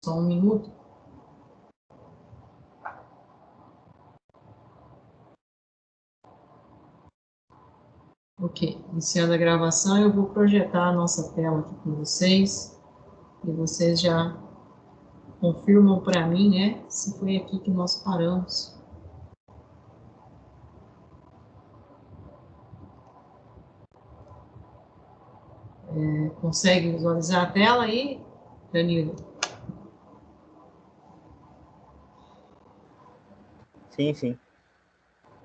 Só um minuto. Ok, iniciando a gravação, eu vou projetar a nossa tela aqui com vocês. E vocês já confirmam para mim, né, se foi aqui que nós paramos. Consegue visualizar a tela aí, Danilo? Sim, sim.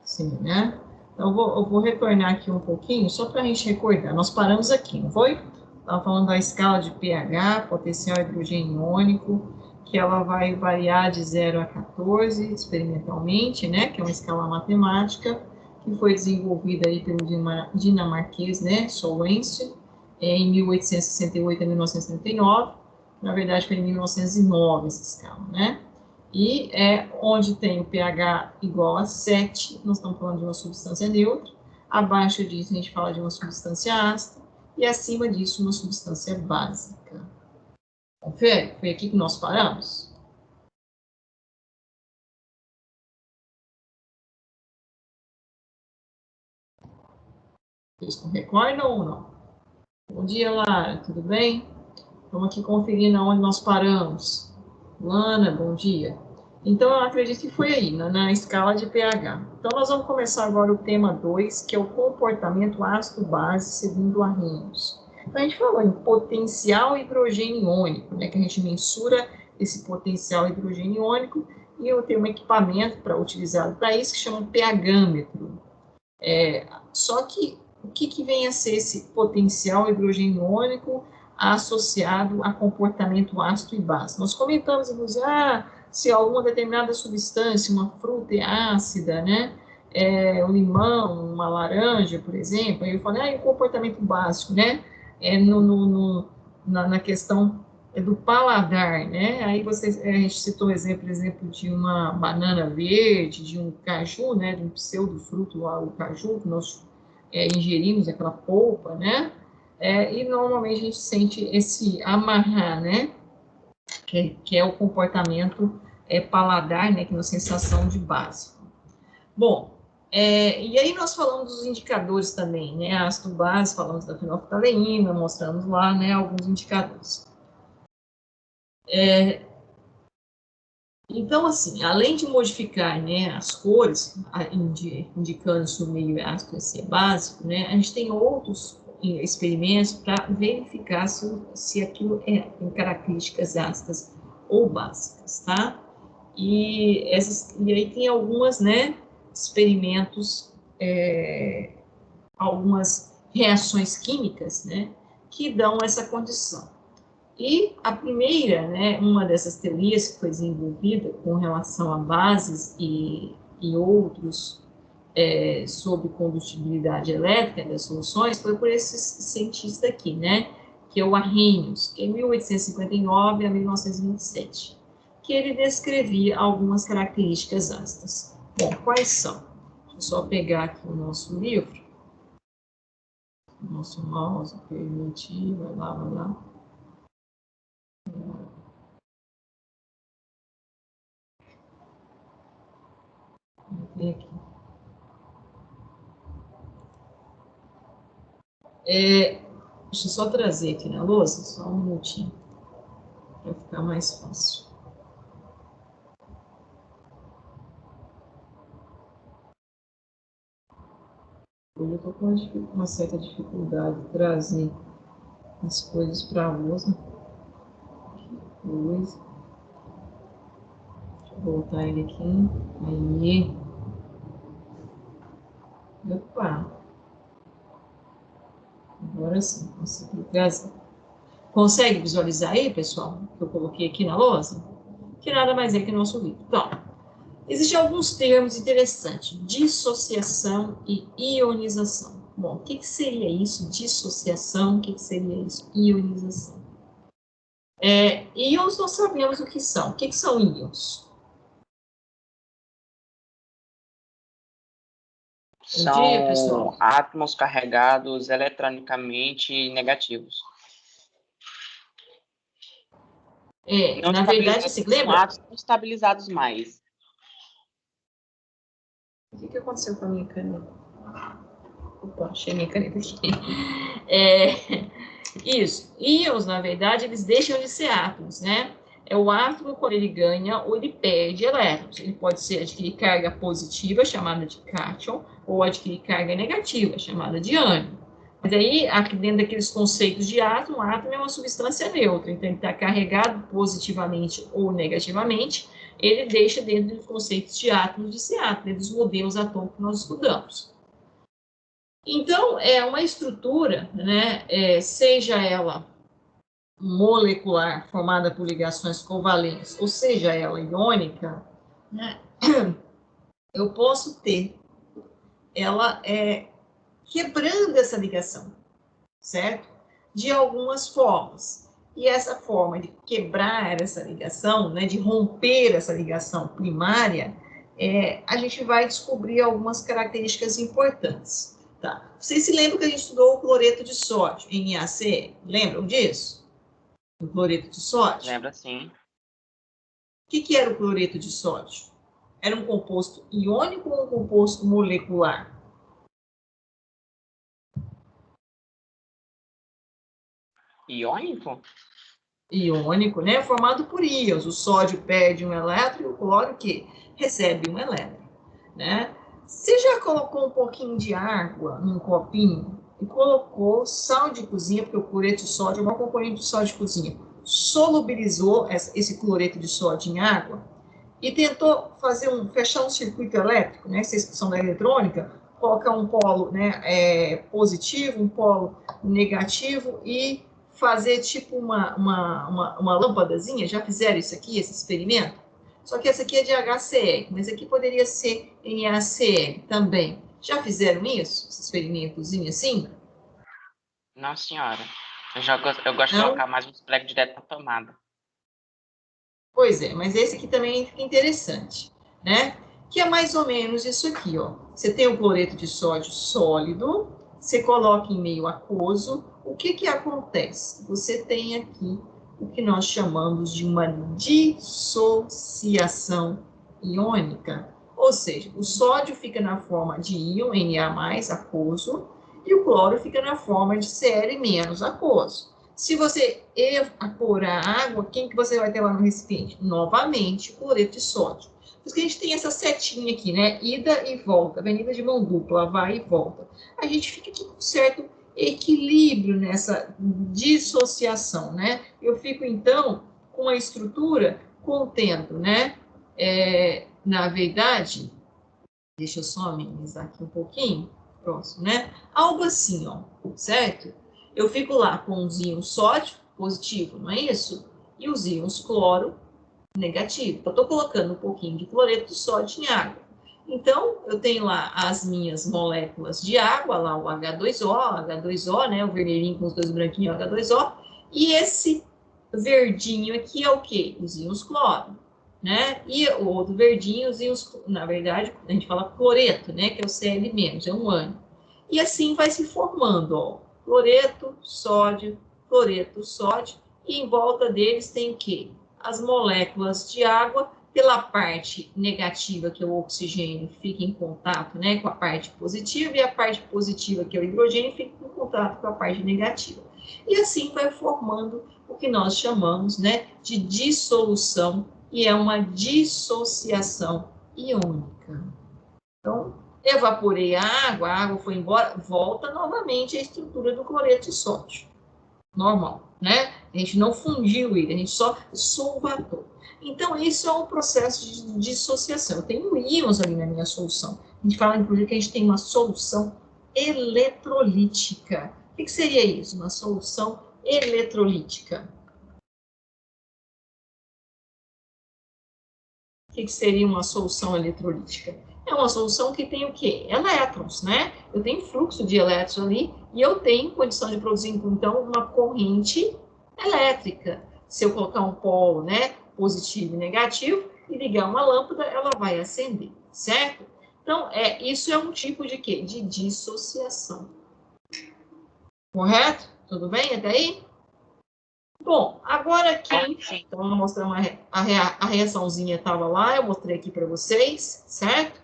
Sim, né? Então, eu vou retornar aqui um pouquinho, só para a gente recordar. Nós paramos aqui, não foi? Estava falando da escala de pH, potencial hidrogênio iônico, que ela vai variar de 0 a 14 experimentalmente, né? Que é uma escala matemática, que foi desenvolvida aí pelo dinamarquês, né? Solvency, em 1868 a 1939. Na verdade, foi em 1909 essa escala, né? E onde tem o pH igual a 7, nós estamos falando de uma substância neutra. Abaixo disso, a gente fala de uma substância ácida. E acima disso, uma substância básica. Confere? Foi aqui que nós paramos? Vocês recordam ou não? Bom dia, Lara. Tudo bem? Vamos aqui conferindo onde nós paramos. Lana, bom dia. Então, eu acredito que foi aí, na escala de pH. Então, nós vamos começar agora o tema 2, que é o comportamento ácido-base segundo Arrhenius. Então, a gente falou em potencial hidrogênio iônico, né, que a gente mensura esse potencial hidrogênio iônico, e eu tenho um equipamento para utilizar para isso, que chama pH-metro. Só que, o que vem a ser esse potencial hidrogênio iônico associado a comportamento ácido e base? Nós comentamos, inclusive, se alguma determinada substância, uma fruta é ácida, né? O limão, uma laranja, por exemplo, aí eu falei, o comportamento básico, né? Na questão do paladar, né? Aí a gente citou exemplo de uma banana verde, de um caju, né? De um pseudo-fruto lá, o caju, que nós ingerimos aquela polpa, né? E normalmente a gente sente esse amarrar, né? Que é o comportamento paladar, né? Que é uma sensação de base. Bom, e aí nós falamos dos indicadores também, né? Ácido base, falamos da fenolftaleína, mostramos lá, né? Alguns indicadores. Então, assim, além de modificar, né, as cores, indicando se o meio é ácido ou se é básico, né, a gente tem outros experimentos para verificar se aquilo tem características ácidas ou básicas, tá? E aí tem algumas, né, experimentos, algumas reações químicas, né, que dão essa condição. E a primeira, né, uma dessas teorias que foi desenvolvida com relação a bases e outros sobre combustibilidade elétrica das soluções foi por esse cientista aqui, né, que é o Arrhenius, em 1859 a 1927, que ele descrevia algumas características ácidas. Bom, quais são? Deixa eu só pegar aqui o nosso livro, o nosso mouse permitir, vai lá. Aqui. Deixa eu só trazer aqui na lousa, só um minutinho, para ficar mais fácil. Hoje eu estou com uma certa dificuldade de trazer as coisas para a lousa. Deixa eu voltar ele aqui. Aí. Opa! Agora sim, consegui trazer. Consegue visualizar aí, pessoal, que eu coloquei aqui na lousa? Que nada mais é que o nosso livro. Então, existem alguns termos interessantes: dissociação e ionização. Bom, o que seria isso? Dissociação, o que seria isso? Ionização. Íons nós sabemos o que são. O que são íons? São Bom dia, pessoal. átomos carregados eletronicamente negativos. Não Na verdade, assim, lembra? átomos não estabilizados mais. O que aconteceu com a minha caneta? Opa, achei minha caneta aqui. Isso. Íons, na verdade, eles deixam de ser átomos, né? É o átomo, quando ele ganha ou ele perde elétrons. Ele pode ser adquirir carga positiva, chamada de cátion, ou adquirir carga negativa, chamada de ânion. Mas aí, aqui dentro daqueles conceitos de átomo, o átomo é uma substância neutra, então ele está carregado positivamente ou negativamente, ele deixa dentro dos conceitos de átomos de ser átomo, dentro dos modelos atômicos que nós estudamos. Então, é uma estrutura, né, seja ela molecular, formada por ligações covalentes, ou seja ela iônica, né, eu posso ter ela quebrando essa ligação, certo? De algumas formas. E essa forma de quebrar essa ligação, né, de romper essa ligação primária, a gente vai descobrir algumas características importantes. Tá? Vocês se lembram que a gente estudou o cloreto de sódio, NaCl? Lembram disso? O cloreto de sódio? Lembra, sim. O que era o cloreto de sódio? Era um composto iônico ou um composto molecular? Iônico? Iônico, né? Formado por íons. O sódio perde um elétron e o cloro que recebe um elétron, né? Você já colocou um pouquinho de água num copinho e colocou sal de cozinha, porque o cloreto de sódio é uma componente do sal de cozinha, solubilizou esse cloreto de sódio em água e tentou fechar um circuito elétrico, né? Vocês que são da eletrônica, colocar um polo, né, positivo, um polo negativo e fazer tipo uma lâmpadazinha. Já fizeram isso aqui, esse experimento? Só que essa aqui é de HCl, mas aqui poderia ser NaCl também. Já fizeram isso? Esse experimentozinho assim? Não, senhora. Eu gosto de Não? colocar mais uns pregos direto na tomada. Pois é, mas esse aqui também fica interessante, né? Que é mais ou menos isso aqui, ó. Você tem o cloreto de sódio sólido, você coloca em meio aquoso. O que acontece? Você tem aqui o que nós chamamos de uma dissociação iônica. Ou seja, o sódio fica na forma de íon, Na+, aquoso, e o cloro fica na forma de Cl- aquoso. Se você evaporar a água, quem que você vai ter lá no recipiente? Novamente, o cloreto de sódio. Por isso que a gente tem essa setinha aqui, né? Ida e volta, avenida de mão dupla, vai e volta. A gente fica aqui com certo equilíbrio nessa dissociação, né? Eu fico, então, com a estrutura contendo, né? Na verdade, deixa eu só amenizar aqui um pouquinho, próximo, né? Algo assim, ó, certo? Eu fico lá com os íons sódio, positivo, não é isso? E os íons cloro, negativo. Eu estou colocando um pouquinho de cloreto de sódio em água. Então, eu tenho lá as minhas moléculas de água, lá o H2O, né? O vermelhinho com os dois branquinhos, H2O. E esse verdinho aqui é o quê? Os íons cloro, né? E o outro verdinho, os íons, na verdade, a gente fala cloreto, né? Que é o Cl-, é um ânion. E assim vai se formando, ó. Cloreto, sódio, e em volta deles tem o quê? As moléculas de água, pela parte negativa, que é o oxigênio, fica em contato, né, com a parte positiva, e a parte positiva, que é o hidrogênio, fica em contato com a parte negativa. E assim vai formando o que nós chamamos, né, de dissolução, e é uma dissociação iônica. Então, evaporei a água foi embora, volta novamente a estrutura do cloreto de sódio. Normal, né? A gente não fundiu ele, a gente só solvatou. Então, isso é um processo de dissociação. Eu tenho íons ali na minha solução. A gente fala, inclusive, que a gente tem uma solução eletrolítica. O que seria isso? Uma solução eletrolítica. O que seria uma solução eletrolítica? É uma solução que tem o quê? Elétrons, né? Eu tenho fluxo de elétrons ali e eu tenho condição de produzir, então, uma corrente elétrica. Se eu colocar um polo, né, positivo e negativo, e ligar uma lâmpada, ela vai acender, certo? Então, isso é um tipo de quê? De dissociação. Correto? Tudo bem até aí? Bom, agora aqui, Sim. então eu vou mostrar a reaçãozinha estava lá, eu mostrei aqui para vocês, certo?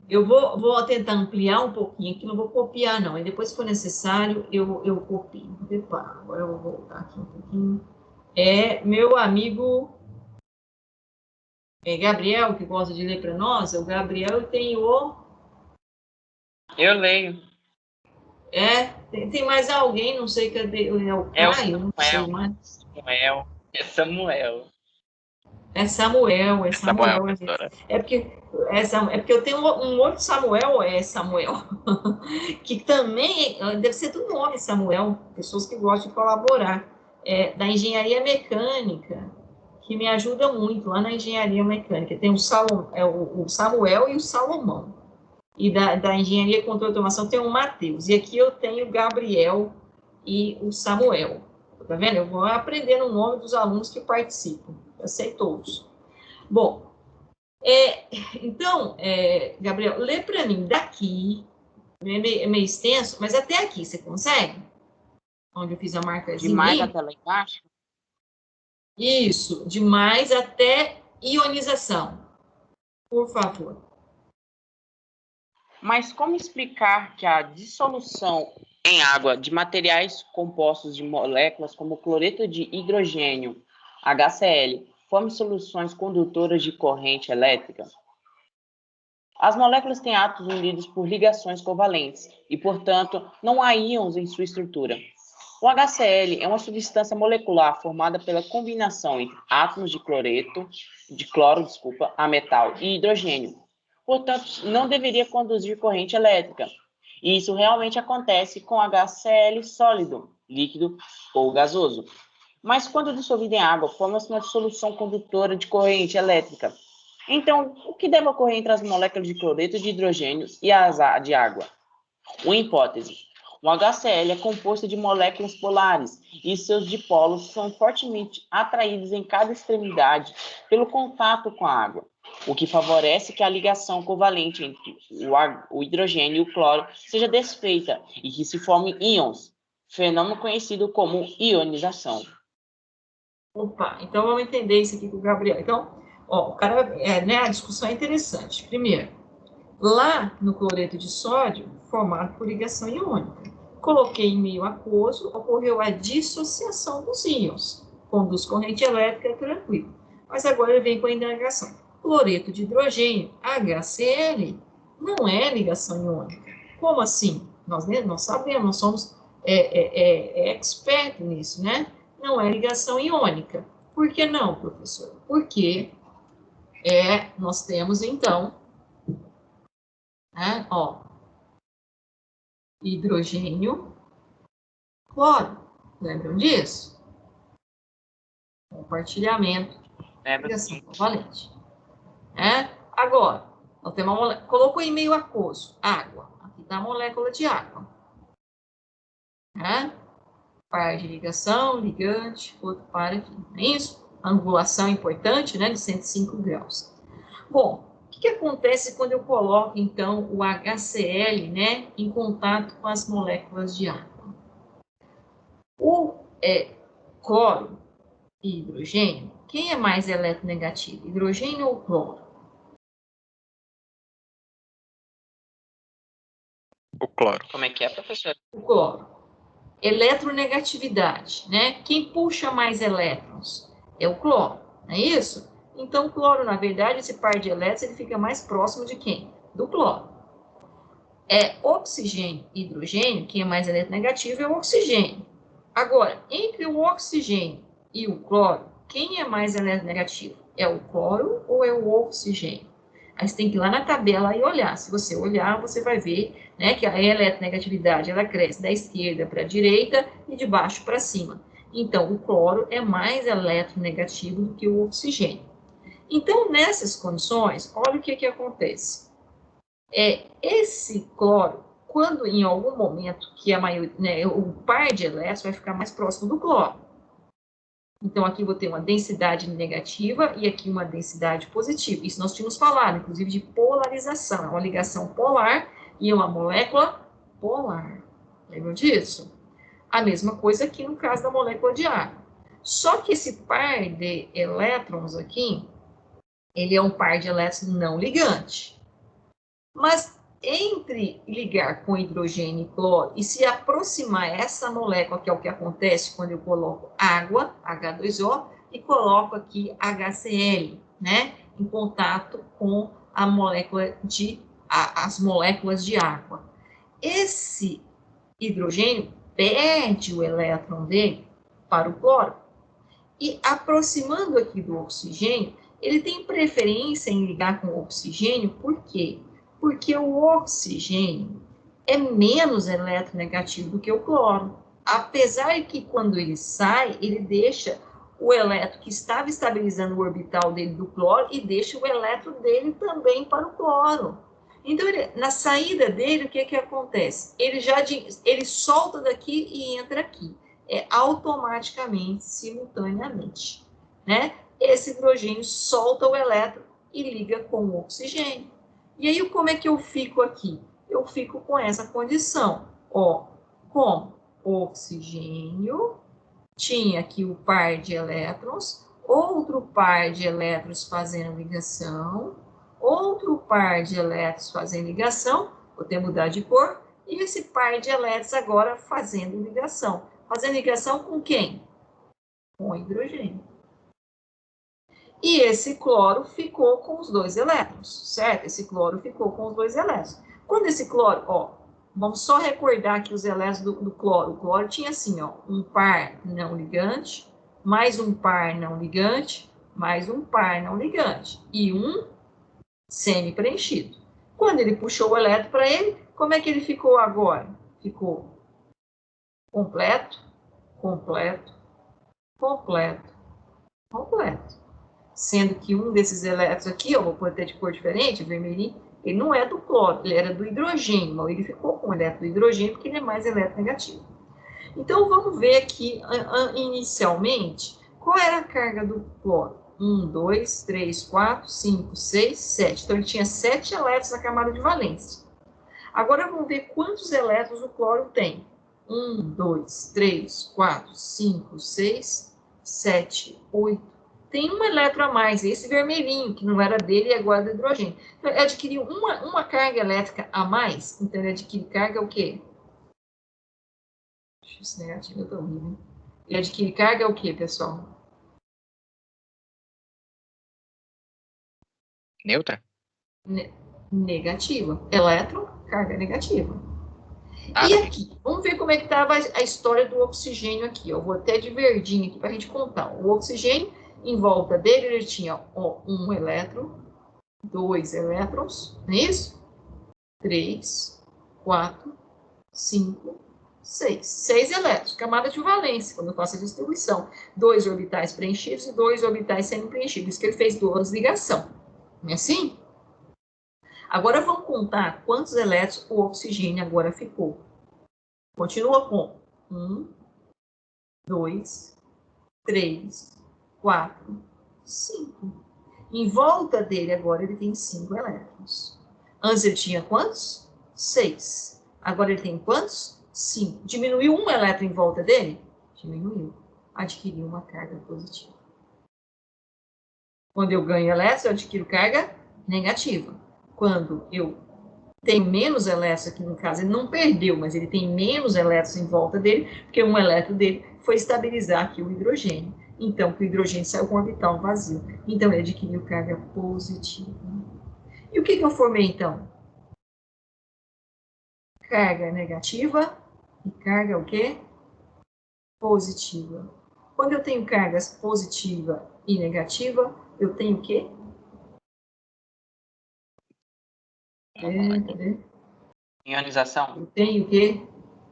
Eu vou tentar ampliar um pouquinho aqui, não vou copiar não, e depois se for necessário eu copio. Agora eu vou voltar aqui um pouquinho. Meu amigo Gabriel, que gosta de ler para nós, o Gabriel tem o... Eu leio. Tem mais alguém, não sei cadê, é o Caio, não sei mais. Samuel. É Samuel. É Samuel, é Samuel. Professora. É porque eu tenho um outro Samuel, Samuel, que também deve ser do nome Samuel, pessoas que gostam de colaborar, da engenharia mecânica, que me ajuda muito lá na engenharia mecânica. Tem o Samuel e o Salomão. E da engenharia controle e automação tem o Matheus. E aqui eu tenho o Gabriel e o Samuel. Tá vendo? Eu vou aprendendo o nome dos alunos que participam. Eu sei todos. Bom, então, Gabriel, lê para mim daqui, é meio extenso, mas até aqui, você consegue? Onde eu fiz a marcazinha. Demais até lá embaixo? Isso, de mais até ionização. Por favor. Mas como explicar que a dissolução em água de materiais compostos de moléculas como cloreto de hidrogênio, HCl, forme soluções condutoras de corrente elétrica? As moléculas têm átomos unidos por ligações covalentes e, portanto, não há íons em sua estrutura. O HCl é uma substância molecular formada pela combinação entre átomos de cloro, a metal e hidrogênio. Portanto, não deveria conduzir corrente elétrica. E isso realmente acontece com HCl sólido, líquido ou gasoso. Mas quando dissolvido em água, forma-se uma solução condutora de corrente elétrica. Então, o que deve ocorrer entre as moléculas de cloreto de hidrogênio e as de água? Uma hipótese. O HCl é composto de moléculas polares e seus dipolos são fortemente atraídos em cada extremidade pelo contato com a água, o que favorece que a ligação covalente entre o hidrogênio e o cloro seja desfeita e que se formem íons, fenômeno conhecido como ionização. Opa, então vamos entender isso aqui com o Gabriel. Então, o cara, a discussão é interessante. Primeiro, lá no cloreto de sódio, formado por ligação iônica. Coloquei em meio aquoso, ocorreu a dissociação dos íons. Conduz corrente elétrica tranquilo. Mas agora ele vem com a indagação. Cloreto de hidrogênio, HCl, não é ligação iônica. Como assim? Nós sabemos, nós somos expert nisso, né? Não é ligação iônica. Por que não, professor? Porque nós temos, então, hidrogênio, cloro. Lembram disso? Compartilhamento, ligação covalente. Agora, nós temos uma molécula, colocou em meio aquoso, água. Aqui está a molécula de água. Par de ligação, ligante, outro par aqui. Não é isso? Angulação importante, né, de 105 graus. Bom, o que acontece quando eu coloco, então, o HCl, né, em contato com as moléculas de água? O cloro e hidrogênio, quem é mais eletronegativo, hidrogênio ou cloro? O cloro. Como é que é, professor? O cloro. Eletronegatividade, né? Quem puxa mais elétrons é o cloro, não é isso? Então, o cloro, na verdade, esse par de elétrons, ele fica mais próximo de quem? Do cloro. Oxigênio e hidrogênio, quem é mais eletronegativo é o oxigênio. Agora, entre o oxigênio e o cloro, quem é mais eletronegativo? É o cloro ou é o oxigênio? Aí você tem que ir lá na tabela e olhar. Se você olhar, você vai ver, né, que a eletronegatividade ela cresce da esquerda para a direita e de baixo para cima. Então, o cloro é mais eletronegativo do que o oxigênio. Então, nessas condições, olha o que acontece. Esse cloro, quando em algum momento que o par de elétrons vai ficar mais próximo do cloro. Então, aqui vou ter uma densidade negativa e aqui uma densidade positiva. Isso nós tínhamos falado, inclusive, de polarização. É uma ligação polar e uma molécula polar. Lembram disso? A mesma coisa aqui no caso da molécula de água. Só que esse par de elétrons aqui, ele é um par de elétrons não ligante. Mas entre ligar com hidrogênio e cloro e se aproximar essa molécula, que é o que acontece quando eu coloco água, H2O, e coloco aqui HCl, né, em contato com a molécula as moléculas de água. Esse hidrogênio perde o elétron dele para o cloro. E aproximando aqui do oxigênio, ele tem preferência em ligar com o oxigênio, por quê? Porque o oxigênio é menos eletronegativo do que o cloro. Apesar que quando ele sai, ele deixa o elétron que estava estabilizando o orbital dele do cloro e deixa o elétron dele também para o cloro. Então, na saída dele, o que acontece? Ele solta daqui e entra aqui. Automaticamente, simultaneamente, né? Esse hidrogênio solta o elétron e liga com o oxigênio. E aí, como é que eu fico aqui? Eu fico com essa condição, ó, com oxigênio, tinha aqui o par de elétrons, outro par de elétrons fazendo ligação, outro par de elétrons fazendo ligação, vou até mudar de cor, e esse par de elétrons agora fazendo ligação. Fazendo ligação com quem? Com hidrogênio. E esse cloro ficou com os 2 elétrons, certo? Esse cloro ficou com os 2 elétrons. Quando esse cloro, ó, vamos só recordar aqui os elétrons do cloro. O cloro tinha assim, ó, um par não ligante, mais um par não ligante, mais um par não ligante e um semi-preenchido. Quando ele puxou o elétron para ele, como é que ele ficou agora? Ficou completo, completo, completo, completo. Sendo que um desses elétrons aqui, eu vou pôr até de cor diferente, vermelhinho, ele não é do cloro, ele era do hidrogênio, mas ele ficou com o elétron do hidrogênio porque ele é mais eletronegativo. Então, vamos ver aqui, inicialmente, qual era a carga do cloro? 1, 2, 3, 4, 5, 6, 7. Então, ele tinha 7 elétrons na camada de valência. Agora, vamos ver quantos elétrons o cloro tem. 1, 2, 3, 4, 5, 6, 7, 8. Tem um elétron a mais, esse vermelhinho, que não era dele e agora é do hidrogênio. Então, ele adquiriu uma carga elétrica a mais, então ele adquire carga o quê? X negativo, eu tô horrível. Ele adquire carga o quê, pessoal? Neutra? Negativa. Elétron, carga negativa. E aqui, vamos ver como é que estava a história do oxigênio aqui. Eu vou até de verdinho aqui para a gente contar. O oxigênio, em volta dele, ele tinha ó, um elétron, 2 elétrons, não é isso? 3, 4, 5, 6. 6 elétrons, camada de valência, quando eu faço a distribuição. 2 orbitais preenchidos e 2 orbitais semi-preenchidos. Isso que ele fez 2 ligações. Não é assim? Agora vamos contar quantos elétrons o oxigênio agora ficou. Continua com 1, 2, 3, 4, 5. Em volta dele agora ele tem 5 elétrons. Antes ele tinha quantos? 6. Agora ele tem quantos? 5. Diminuiu um elétron em volta dele? Diminuiu. Adquiriu uma carga positiva. Quando eu ganho elétrons, eu adquiro carga negativa. Quando eu tenho menos elétrons, aqui no caso, ele não perdeu, mas ele tem menos elétrons em volta dele, porque um elétron dele foi estabilizar aqui o hidrogênio. Então, o hidrogênio saiu com o orbital vazio. Então, ele adquiriu carga positiva. E o que eu formei, então? Carga negativa e carga o quê? Positiva. Quando eu tenho cargas positiva e negativa, eu tenho o quê? Ionização. Eu tenho o quê?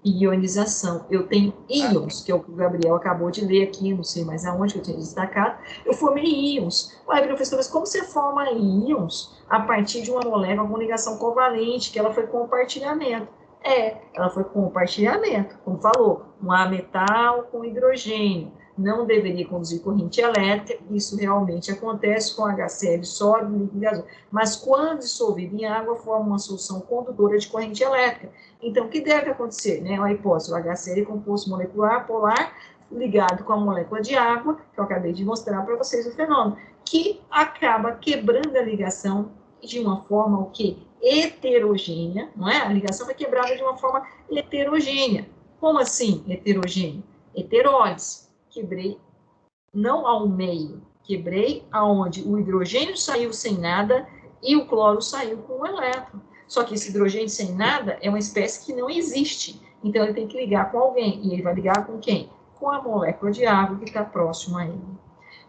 Ionização. Eu tenho íons, que é o que o Gabriel acabou de ler aqui, não sei mais aonde que eu tinha destacado. Eu formei íons. Ué, professor, mas como você forma íons a partir de uma molécula com ligação covalente, que ela foi compartilhamento? Ela foi compartilhamento, como falou, um A metal com hidrogênio. Não deveria conduzir corrente elétrica, isso realmente acontece com HCl sólido, líquido e gasoso. Mas quando dissolvido em água, forma uma solução condutora de corrente elétrica. Então, o que deve acontecer? Né? A hipótese, o HCl é composto molecular polar ligado com a molécula de água, que eu acabei de mostrar para vocês o fenômeno, que acaba quebrando a ligação de uma forma o quê? Heterogênea, não é? A ligação foi quebrada de uma forma heterogênea. Como assim heterogênea? Heterólise. Quebrei não ao meio, quebrei aonde o hidrogênio saiu sem nada e o cloro saiu com um elétron. Só que esse hidrogênio sem nada é uma espécie que não existe. Então ele tem que ligar com alguém. E ele vai ligar com quem? Com a molécula de água que está próxima a ele.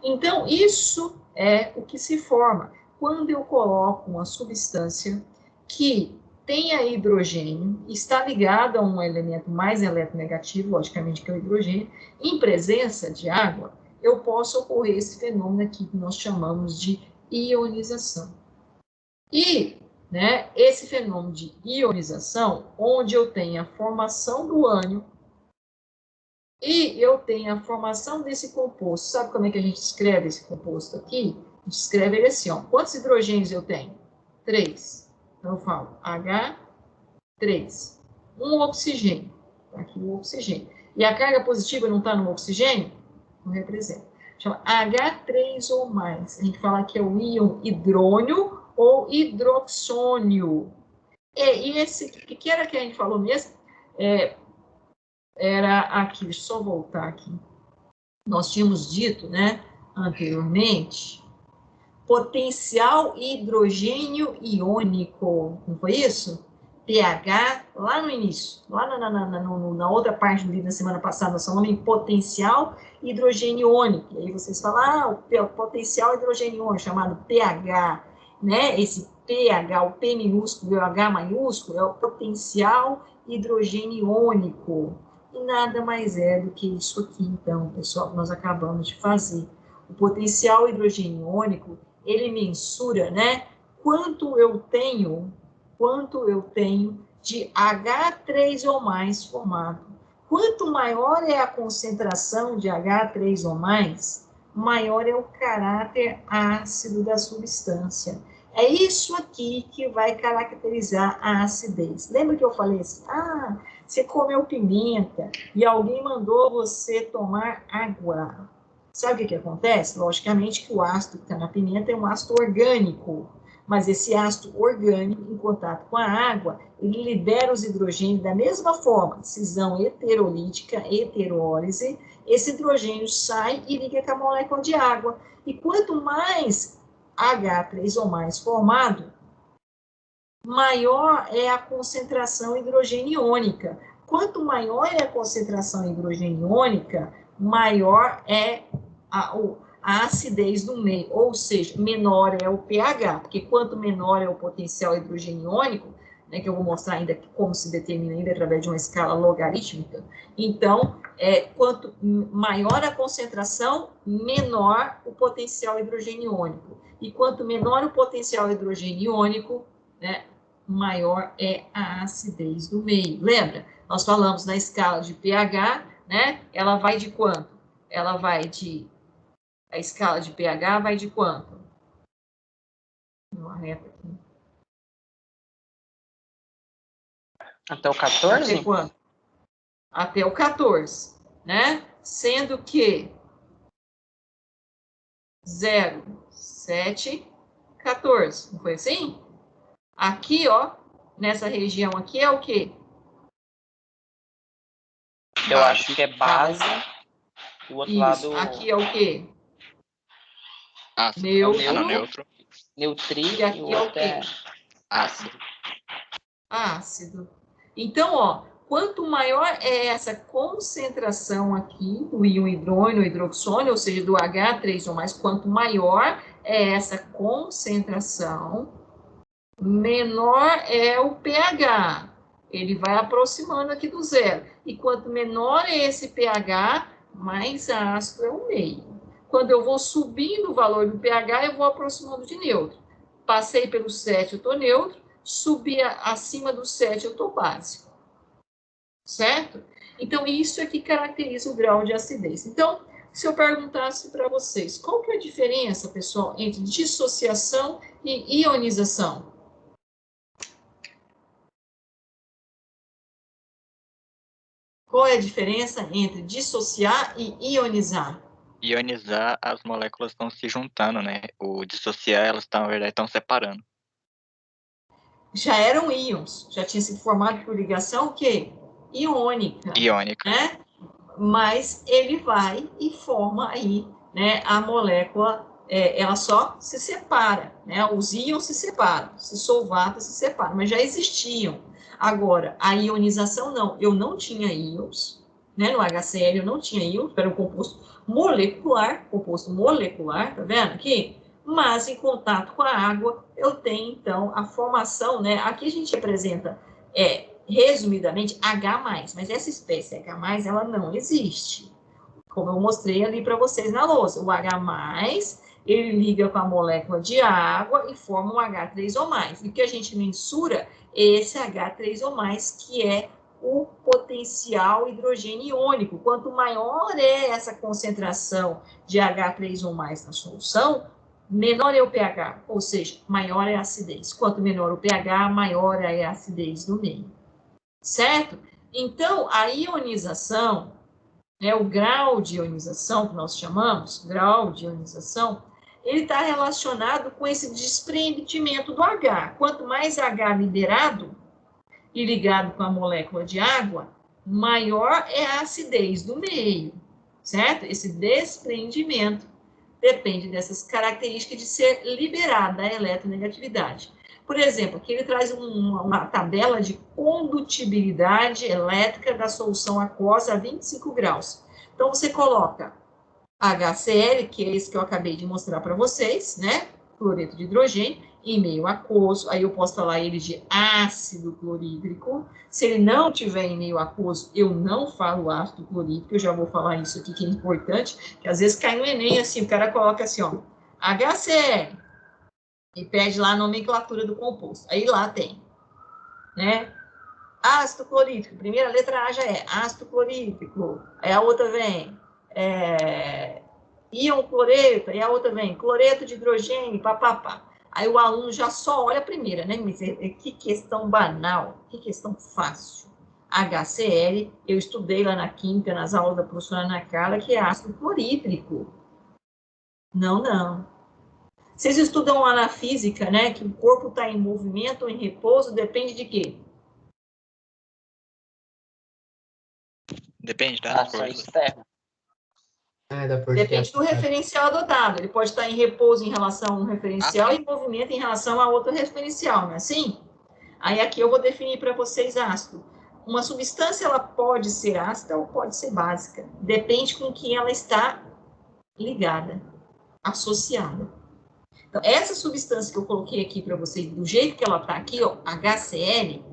Então, isso é o que se forma quando eu coloco uma substância que tenha hidrogênio, está ligada a um elemento mais eletronegativo, logicamente que é o hidrogênio, em presença de água, eu posso ocorrer esse fenômeno aqui que nós chamamos de ionização. E, né, esse fenômeno de ionização, onde eu tenho a formação do ânion e eu tenho a formação desse composto. Sabe como é que a gente escreve esse composto aqui? A gente escreve ele assim, ó. Quantos hidrogênios eu tenho? 3. Então, eu falo H3. Um oxigênio. Tá aqui o oxigênio. E a carga positiva não está no oxigênio? Não representa. Chama H3 ou mais. A gente fala que é o íon hidrônio ou hidroxônio. E esse, que era que a gente falou mesmo? Era aqui, deixa eu só voltar aqui. Nós tínhamos dito, né, anteriormente, potencial hidrogênio iônico, não foi isso? pH, lá no início, lá na outra parte do livro da semana passada, nós falamos em potencial hidrogênio iônico. E aí vocês falam, o potencial hidrogênio iônico, chamado pH, né? Esse pH, o P minúsculo e o H maiúsculo, é o potencial hidrogênio iônico. E nada mais é do que isso aqui, então, pessoal, que nós acabamos de fazer. O potencial hidrogênio iônico, ele mensura, né, quanto eu tenho de H3 ou mais formado. Quanto maior é a concentração de H3 ou mais, maior é o caráter ácido da substância. É isso aqui que vai caracterizar a acidez. Lembra que eu falei assim, você comeu pimenta e alguém mandou você tomar água. Sabe o que acontece? Logicamente que o ácido que está na pimenta é um ácido orgânico, mas esse ácido orgânico, em contato com a água, ele libera os hidrogênios da mesma forma, cisão heterolítica, heterólise, esse hidrogênio sai e liga com a molécula de água. E quanto mais H3 ou mais formado, maior é a concentração hidrogeniônica. Quanto maior é a concentração hidrogeniônica, maior é a acidez do meio, ou seja, menor é o pH, porque quanto menor é o potencial hidrogeniônico, né, que eu vou mostrar ainda como se determina ainda através de uma escala logarítmica, então, quanto maior a concentração, menor o potencial hidrogeniônico. E quanto menor o potencial hidrogeniônico, né, maior é a acidez do meio. Lembra? Nós falamos na escala de pH, né? Ela vai de quanto? Ela vai de... A escala de pH vai de quanto? Uma reta aqui. Até o 14? Até quanto? Até o 14, né? Sendo que 0, 7, 14. Não foi assim? Aqui, ó, nessa região aqui é o quê? Eu acho que é base. O outro Isso. lado... Aqui é o quê? Neutro. Neutrinho. E aqui é o quê? Ácido. Ácido. Então, ó, quanto maior é essa concentração aqui do íon hidrônio, hidroxônio, ou seja, do H3 ou mais, quanto maior é essa concentração, menor é o pH. Ele vai aproximando aqui do zero. E quanto menor é esse pH, mais ácido é o meio. Quando eu vou subindo o valor do pH, eu vou aproximando de neutro. Passei pelo 7, eu estou neutro. Subi acima do 7, eu estou básico. certo? Então, isso é que caracteriza o grau de acidez. Então, se eu perguntasse para vocês, qual que é a diferença, pessoal, entre dissociação e ionização? Qual é a diferença entre dissociar e ionizar? Ionizar, as moléculas estão se juntando, né? O dissociar, elas estão, na verdade, estão separando. Já eram íons, já tinha sido formado por ligação o quê? Iônica. Iônica. Né? Mas ele vai e forma aí, né, a molécula, ela só se separa, né? Os íons se separam, se solvados se separam, mas já existiam. Agora, a ionização não, eu não tinha íons, né? No HCl eu não tinha íons, era um composto molecular, tá vendo aqui? Mas em contato com a água, eu tenho, então, a formação, né? Aqui a gente apresenta, resumidamente, H+, mas essa espécie H+, ela não existe. Como eu mostrei ali para vocês na lousa. O H+, ele liga com a molécula de água e forma um H3O+. E o que a gente mensura é esse H3O+, que é o potencial hidrogênio iônico. Quanto maior é essa concentração de H3O+, na solução, menor é o pH, ou seja, maior é a acidez. Quanto menor o pH, maior é a acidez do meio. Certo? Então, a ionização, né, o grau de ionização, que nós chamamos, grau de ionização, ele está relacionado com esse desprendimento do H. Quanto mais H liberado e ligado com a molécula de água, maior é a acidez do meio, certo? Esse desprendimento depende dessas características de ser liberada a eletronegatividade. Por exemplo, aqui ele traz uma tabela de condutibilidade elétrica da solução aquosa a 25 graus. Então, você coloca HCl, que é esse que eu acabei de mostrar para vocês, né? Cloreto de hidrogênio, em meio aquoso. Aí eu posso falar ele de ácido clorídrico. Se ele não tiver em meio aquoso, eu não falo ácido clorídrico. Eu já vou falar isso aqui, que é importante, que às vezes cai no Enem, assim, o cara coloca assim, ó, HCl, e pede lá a nomenclatura do composto. Aí lá tem, né? Ácido clorídrico. Primeira letra A já é ácido clorídrico. Aí a outra vem íon cloreto. Aí a outra vem cloreto de hidrogênio, papapá. Aí o aluno já só olha a primeira, né? Que questão banal, que questão fácil. HCl, eu estudei lá na química, nas aulas da professora Ana Carla, que é ácido clorídrico. Não, não. Vocês estudam lá na física, né? Que o corpo está em movimento ou em repouso, depende de quê? Depende das Ação forças. externa. Depende do referencial adotado. Ele pode estar em repouso em relação a um referencial e em movimento em relação a outro referencial, não é assim? Aí aqui eu vou definir para vocês ácido. Uma substância, ela pode ser ácida ou pode ser básica. Depende com que ela está ligada, associada. Então, essa substância que eu coloquei aqui para vocês, do jeito que ela está aqui, ó, HCl,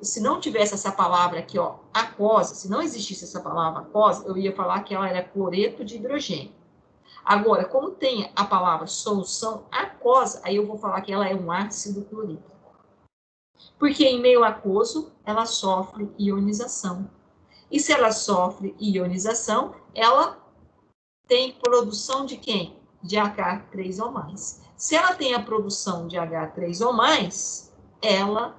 se não tivesse essa palavra aqui, ó, aquosa, se não existisse essa palavra aquosa, eu ia falar que ela era cloreto de hidrogênio. Agora, como tem a palavra solução aquosa, aí eu vou falar que ela é um ácido clorídrico. Porque em meio aquoso, ela sofre ionização. E se ela sofre ionização, ela tem produção de quem? De H3O+. Se ela tem a produção de H3O+, ela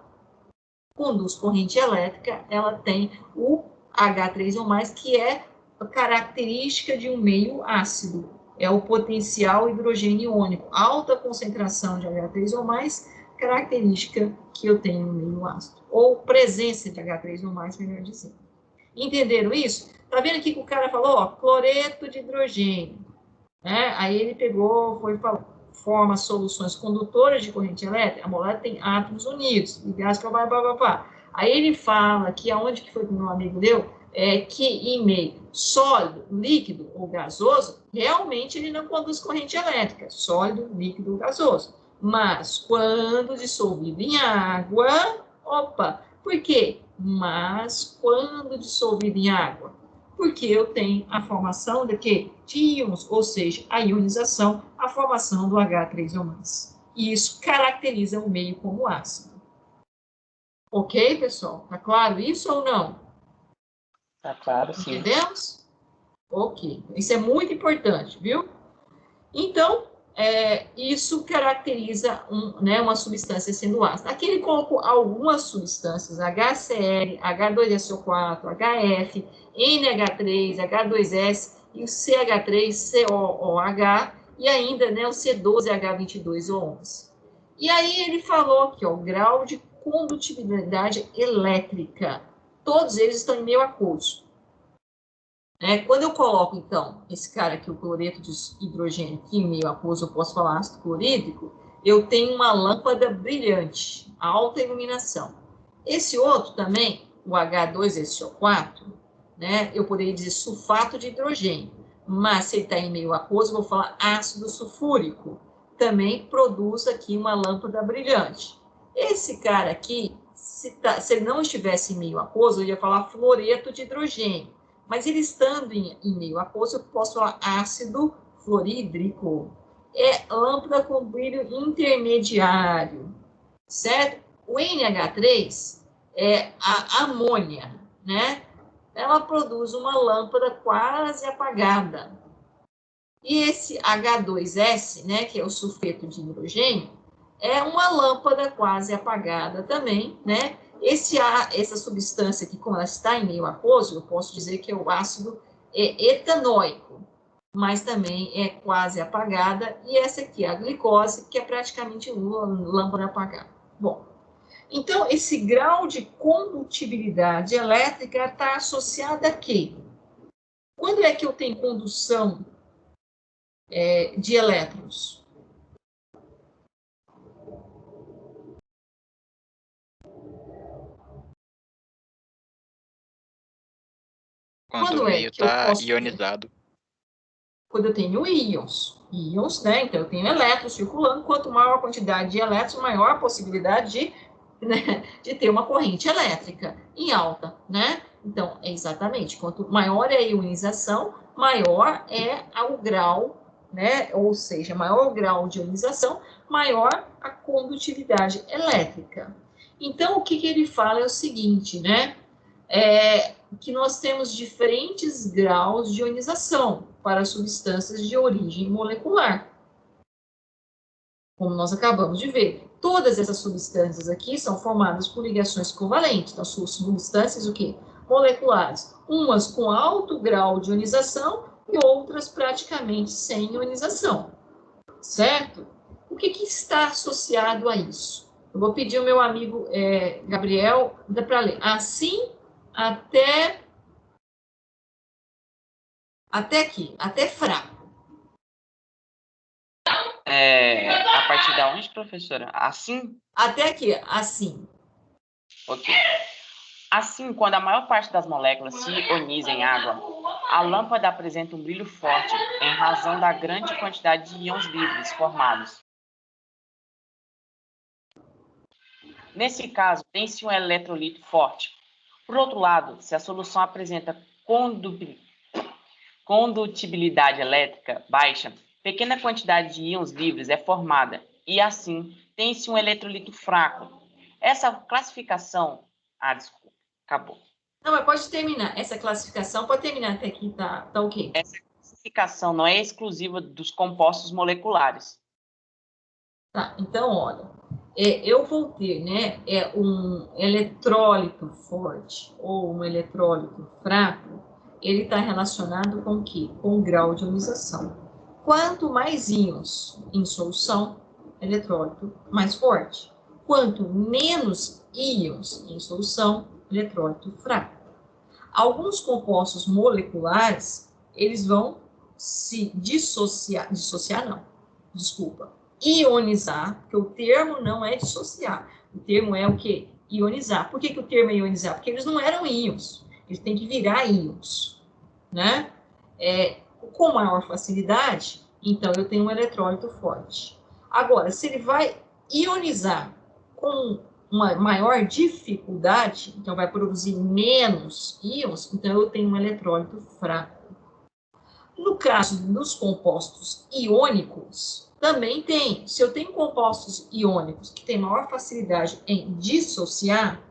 conduz corrente elétrica, ela tem o H3O+, que é a característica de um meio ácido. É o potencial hidrogênio iônico. Alta concentração de H3O+, característica que eu tenho no meio ácido. Ou presença de H3O+, melhor dizendo. Entenderam isso? Tá vendo aqui que o cara falou, ó, cloreto de hidrogênio. Né? Aí ele pegou, foi falar, forma soluções condutoras de corrente elétrica, a molécula tem átomos unidos, ligados para blá. Aí ele fala que aonde que foi que o meu amigo deu, que em meio sólido, líquido ou gasoso, realmente ele não conduz corrente elétrica, sólido, líquido ou gasoso. Mas quando dissolvido em água, opa, por quê? Mas quando dissolvido em água? Porque eu tenho a formação de quê? De íons, ou seja, a ionização, a formação do H3O+. E isso caracteriza o meio como ácido. Ok, pessoal? Tá claro isso ou não? Tá claro, sim. Entendemos? Ok. Isso é muito importante, viu? Então, isso caracteriza uma substância sendo ácida. Aqui ele colocou algumas substâncias, HCl, H2SO4, HF, NH3, H2S e o CH3COOH e ainda o C12H22O11. E aí ele falou aqui, ó, o grau de condutibilidade elétrica. Todos eles estão em meio aquoso. Quando eu coloco, então, esse cara aqui, o cloreto de hidrogênio, aqui em meio aquoso, eu posso falar ácido clorídrico, eu tenho uma lâmpada brilhante, alta iluminação. Esse outro também, o H2SO4, eu poderia dizer sulfato de hidrogênio, mas se ele está em meio aquoso, eu vou falar ácido sulfúrico. Também produz aqui uma lâmpada brilhante. Esse cara aqui, se ele não estivesse em meio aquoso, eu ia falar fluoreto de hidrogênio. Mas ele estando em meio aquoso, eu posso falar ácido fluorídrico. É lâmpada com brilho intermediário, certo? O NH3 é a amônia, Ela produz uma lâmpada quase apagada. E esse H2S, que é o sulfeto de hidrogênio, é uma lâmpada quase apagada também, essa substância aqui, como ela está em meio aquoso, eu posso dizer que é o ácido etanóico, mas também é quase apagada, e essa aqui, a glicose, que é praticamente lâmpada apagada. Bom, então, esse grau de condutibilidade elétrica está associado a quê? Quando é que eu tenho condução de elétrons? Quando o meio está ionizado. Quando eu tenho íons, então eu tenho elétrons circulando, quanto maior a quantidade de elétrons, maior a possibilidade de ter uma corrente elétrica em alta, Então, exatamente, quanto maior é a ionização, maior é o grau, Ou seja, maior o grau de ionização, maior a condutividade elétrica. Então, o que ele fala é o seguinte, que nós temos diferentes graus de ionização para substâncias de origem molecular. Como nós acabamos de ver, todas essas substâncias aqui são formadas por ligações covalentes. Então, são substâncias o quê? Moleculares. Umas com alto grau de ionização e outras praticamente sem ionização. Certo? O que está associado a isso? Eu vou pedir ao meu amigo Gabriel para ler. Assim, até aqui, até fraco. A partir da onde, professora? Assim? Até aqui, assim. Ok. Assim, quando a maior parte das moléculas se ioniza em água, a lâmpada apresenta um brilho forte em razão da grande quantidade de íons livres formados. Nesse caso, tem-se um eletrolito forte. Por outro lado, se a solução apresenta condutibilidade elétrica baixa, pequena quantidade de íons livres é formada e, assim, tem-se um eletrolito fraco. Essa classificação... desculpa, acabou. Não, mas pode terminar. Essa classificação pode terminar até aqui, tá ok. Essa classificação não é exclusiva dos compostos moleculares. Tá, então, olha, eu vou ter, um eletrólito forte ou um eletrólito fraco, ele está relacionado com o quê? Com o grau de ionização. Quanto mais íons em solução, eletrólito mais forte. Quanto menos íons em solução, eletrólito fraco. Alguns compostos moleculares, eles vão se ionizar, porque o termo não é dissociar, o termo é o quê? Ionizar. Por que o termo é ionizar? Porque eles não eram íons, eles têm que virar íons, com maior facilidade, então eu tenho um eletrólito forte. Agora, se ele vai ionizar com uma maior dificuldade, então vai produzir menos íons, então eu tenho um eletrólito fraco. No caso dos compostos iônicos, também tem. Se eu tenho compostos iônicos que têm maior facilidade em dissociar,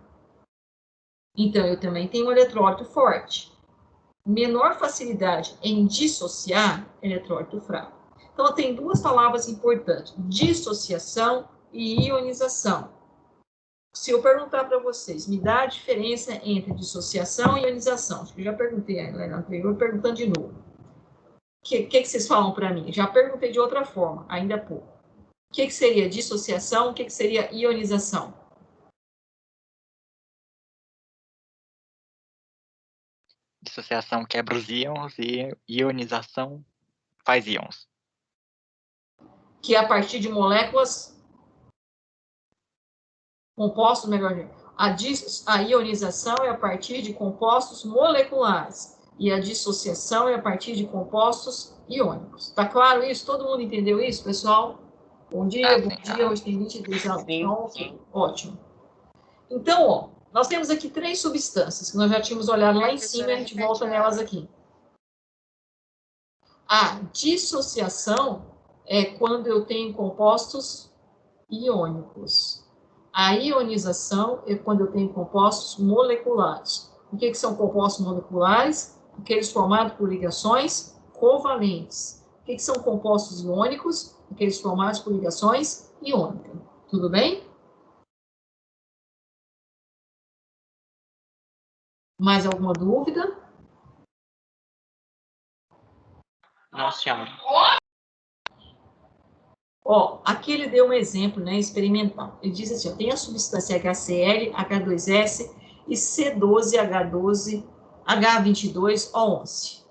Então, eu também tenho um eletrólito forte. Menor facilidade em dissociar, eletrólito fraco. Então, tem duas palavras importantes, dissociação e ionização. Se eu perguntar para vocês, me dá a diferença entre dissociação e ionização. Acho que eu já perguntei na anterior, perguntando de novo. O que vocês falam para mim? Já perguntei de outra forma, ainda há pouco. O que seria dissociação? O que seria ionização? Dissociação quebra os íons e ionização faz íons. Que é a partir de moléculas compostos, melhor, a ionização é a partir de compostos moleculares e a dissociação é a partir de compostos iônicos. Tá claro isso? Todo mundo entendeu isso, pessoal? Bom dia, bom dia. Hoje tem 22 alunos. Então, ok, ótimo. Então, ó, nós temos aqui 3 substâncias que nós já tínhamos olhado lá em cima e a gente volta nelas aqui. A dissociação é quando eu tenho compostos iônicos. A ionização é quando eu tenho compostos moleculares. O que são compostos moleculares? Aqueles formados por ligações covalentes. O que são compostos iônicos? Aqueles formados por ligações iônicas. Tudo bem? Mais alguma dúvida? Não, senhora. Ó, aqui ele deu um exemplo, né, experimental. Ele diz assim, ó, tem a substância HCl, H2S e C12H12, H22O11.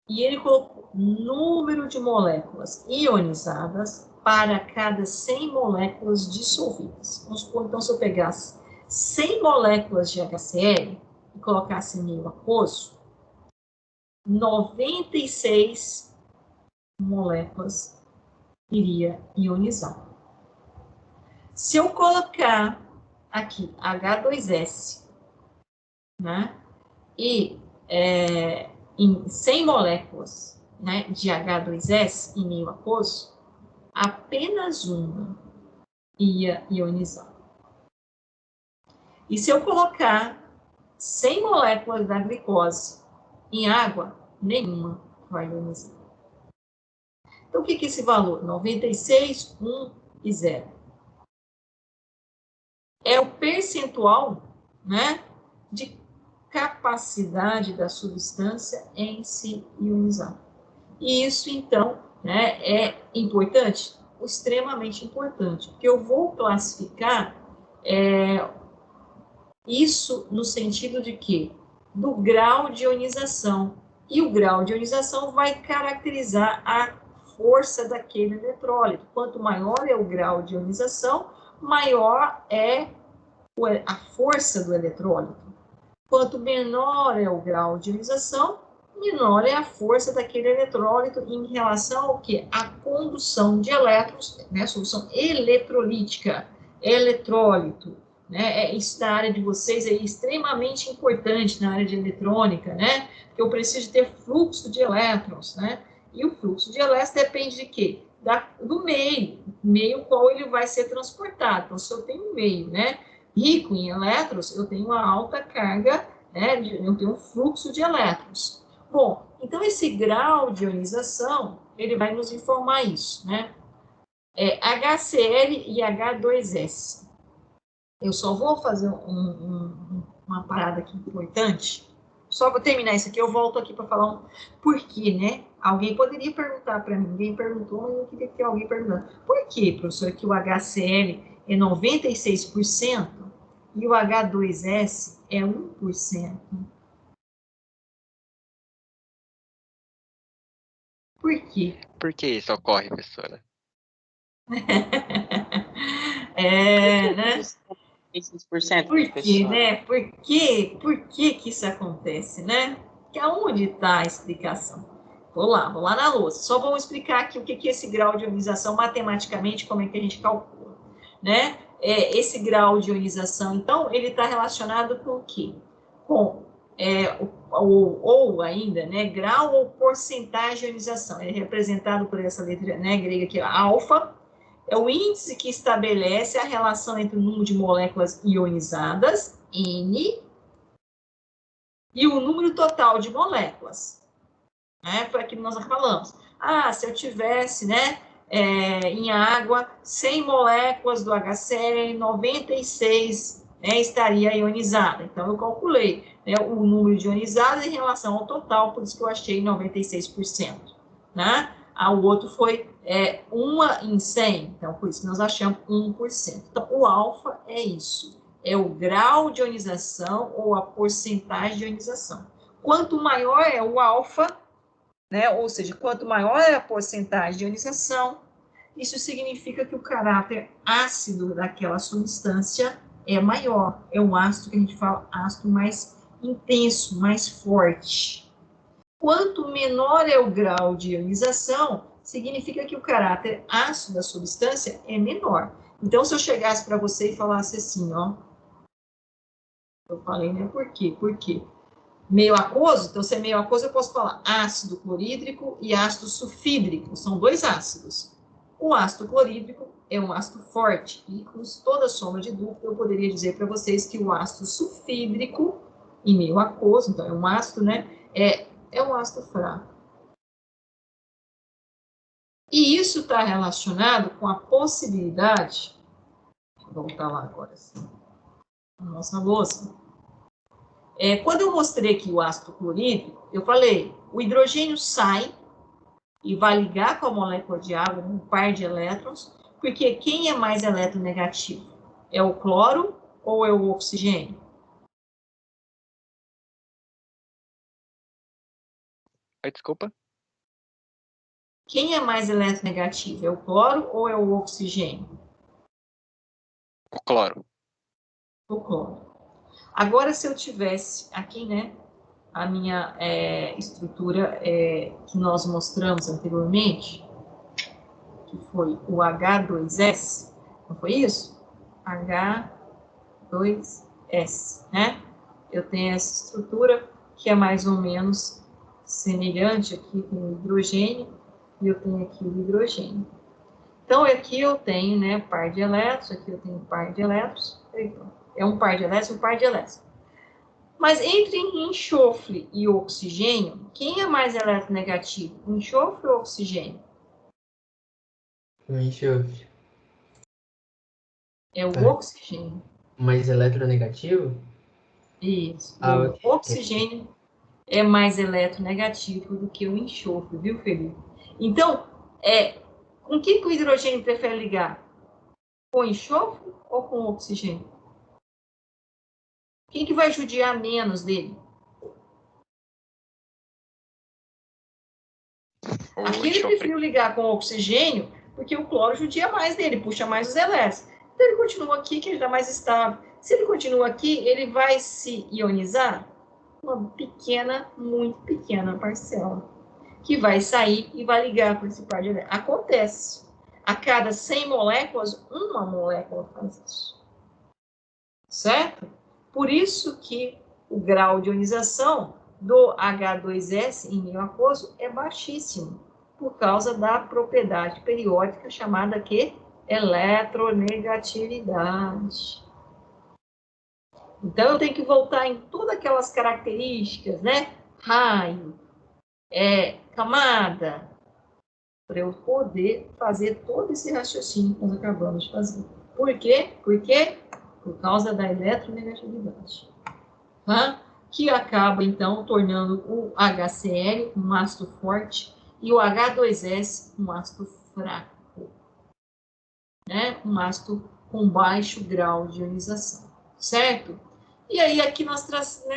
E ele colocou número de moléculas ionizadas para cada 100 moléculas dissolvidas. Vamos supor, então, se eu pegasse 100 moléculas de HCl e colocasse em meio aquoso, 96 moléculas iria ionizar. Se eu colocar aqui H2S, né, e em 100 moléculas, né, de H2S em meio aquoso, apenas uma ia ionizar. E se eu colocar 100 moléculas da glicose em água, nenhuma vai ionizar. Então, o que é esse valor? 96, 1 e 0. É o percentual, né, de capacidade da substância em se ionizar. E isso, então, né, é importante, extremamente importante, porque eu vou classificar isso no sentido de que do grau de ionização. E o grau de ionização vai caracterizar a força daquele eletrólito. Quanto maior é o grau de ionização, maior é a força do eletrólito. Quanto menor é o grau de ionização, menor é a força daquele eletrólito em relação ao que? A condução de elétrons, né? Solução eletrolítica, eletrólito, né? Isso na área de vocês é extremamente importante na área de eletrônica, né? Porque eu preciso ter fluxo de elétrons, né? E o fluxo de elétrons depende de quê? Do meio qual ele vai ser transportado. Então, se eu tenho um meio, né, rico em elétrons, eu tenho uma alta carga, né, eu tenho um fluxo de elétrons. Bom, então esse grau de ionização, ele vai nos informar isso, né? HCl e H2S. Eu só vou fazer uma parada aqui importante. Só vou terminar isso aqui, eu volto aqui para falar um porquê, né? Alguém poderia perguntar para mim, ninguém perguntou, mas eu queria que alguém perguntasse. Por que, professor, que o HCl é 96% e o H2S é 1%? Por quê? Por que isso ocorre, professora? Né? 6%, por quê, né? Por que isso acontece, né? Que aonde está a explicação? Vou lá na louça. Só vamos explicar aqui o que é esse grau de ionização matematicamente, como é que a gente calcula, né? Esse grau de ionização, então, ele está relacionado com o quê? Com ou ainda, né, grau ou porcentagem de ionização. Ele é representado por essa letra, né, grega aqui, alfa. É o índice que estabelece a relação entre o número de moléculas ionizadas, N, E o número total de moléculas, né? Foi aquilo que nós falamos. Se eu tivesse, né, em água, 100 moléculas do HCl, 96 estaria ionizada. Então, eu calculei, né, o número de ionizadas em relação ao total, por isso que eu achei 96%. Né? O outro foi 1 em 100, então, por isso que nós achamos 1%. Então, o alfa é isso, é o grau de ionização ou a porcentagem de ionização. Quanto maior é o alfa, né, ou seja, quanto maior é a porcentagem de ionização, isso significa que o caráter ácido daquela substância é maior. É um ácido que a gente fala ácido mais intenso, mais forte. Quanto menor é o grau de ionização, significa que o caráter ácido da substância é menor. Então, se eu chegasse para você e falasse assim, ó, eu falei, né, por quê? Por quê? Meio aquoso, então se é meio aquoso, eu posso falar ácido clorídrico e ácido sulfídrico, são 2 ácidos. O ácido clorídrico é um ácido forte, e com toda sombra de dúvida, eu poderia dizer para vocês que o ácido sulfídrico, em meio aquoso, então é um ácido, né, é um ácido fraco. E isso está relacionado com a possibilidade, vou voltar lá agora, assim, a nossa louça. Quando eu mostrei aqui o ácido clorídrico, eu falei, o hidrogênio sai e vai ligar com a molécula de água um par de elétrons, porque quem é mais eletronegativo? É o cloro ou é o oxigênio? Desculpa. Quem é mais eletronegativo? É o cloro ou é o oxigênio? O cloro. O cloro. Agora, se eu tivesse aqui, né, a minha estrutura que nós mostramos anteriormente, que foi o H2S, não foi isso? H2S, né? Eu tenho essa estrutura que é mais ou menos semelhante aqui com o hidrogênio, e eu tenho aqui o hidrogênio. Então, aqui eu tenho, né, par de elétrons, aqui eu tenho par de elétrons, é um par de elétrons, um par de elétrons. Mas entre enxofre e oxigênio, quem é mais eletronegativo? O enxofre ou o oxigênio? O enxofre. É o oxigênio. Mais eletronegativo? Isso. Ok. O oxigênio é mais eletronegativo do que o enxofre, viu, Felipe? Então, com que o hidrogênio prefere ligar? Com o enxofre ou com o oxigênio? Quem que vai judiar menos dele? Aqui ele preferiu ligar com o oxigênio, porque o cloro judia mais dele, puxa mais os elétrons. Então ele continua aqui, que ele está mais estável. Se ele continua aqui, ele vai se ionizar uma pequena, muito pequena parcela, que vai sair e vai ligar com esse par de elétrons. Acontece. A cada 100 moléculas, uma molécula faz isso. Certo? Por isso que o grau de ionização do H2S em meio aquoso é baixíssimo, por causa da propriedade periódica chamada que eletronegatividade. Então, eu tenho que voltar em todas aquelas características, né? Raio, camada, para eu poder fazer todo esse raciocínio que nós acabamos de fazer. Por quê? Por causa da eletronegatividade. Tá? Que acaba, então, tornando o HCl um ácido forte e o H2S um ácido fraco. Né? Um ácido com baixo grau de ionização. Certo? E aí, aqui nós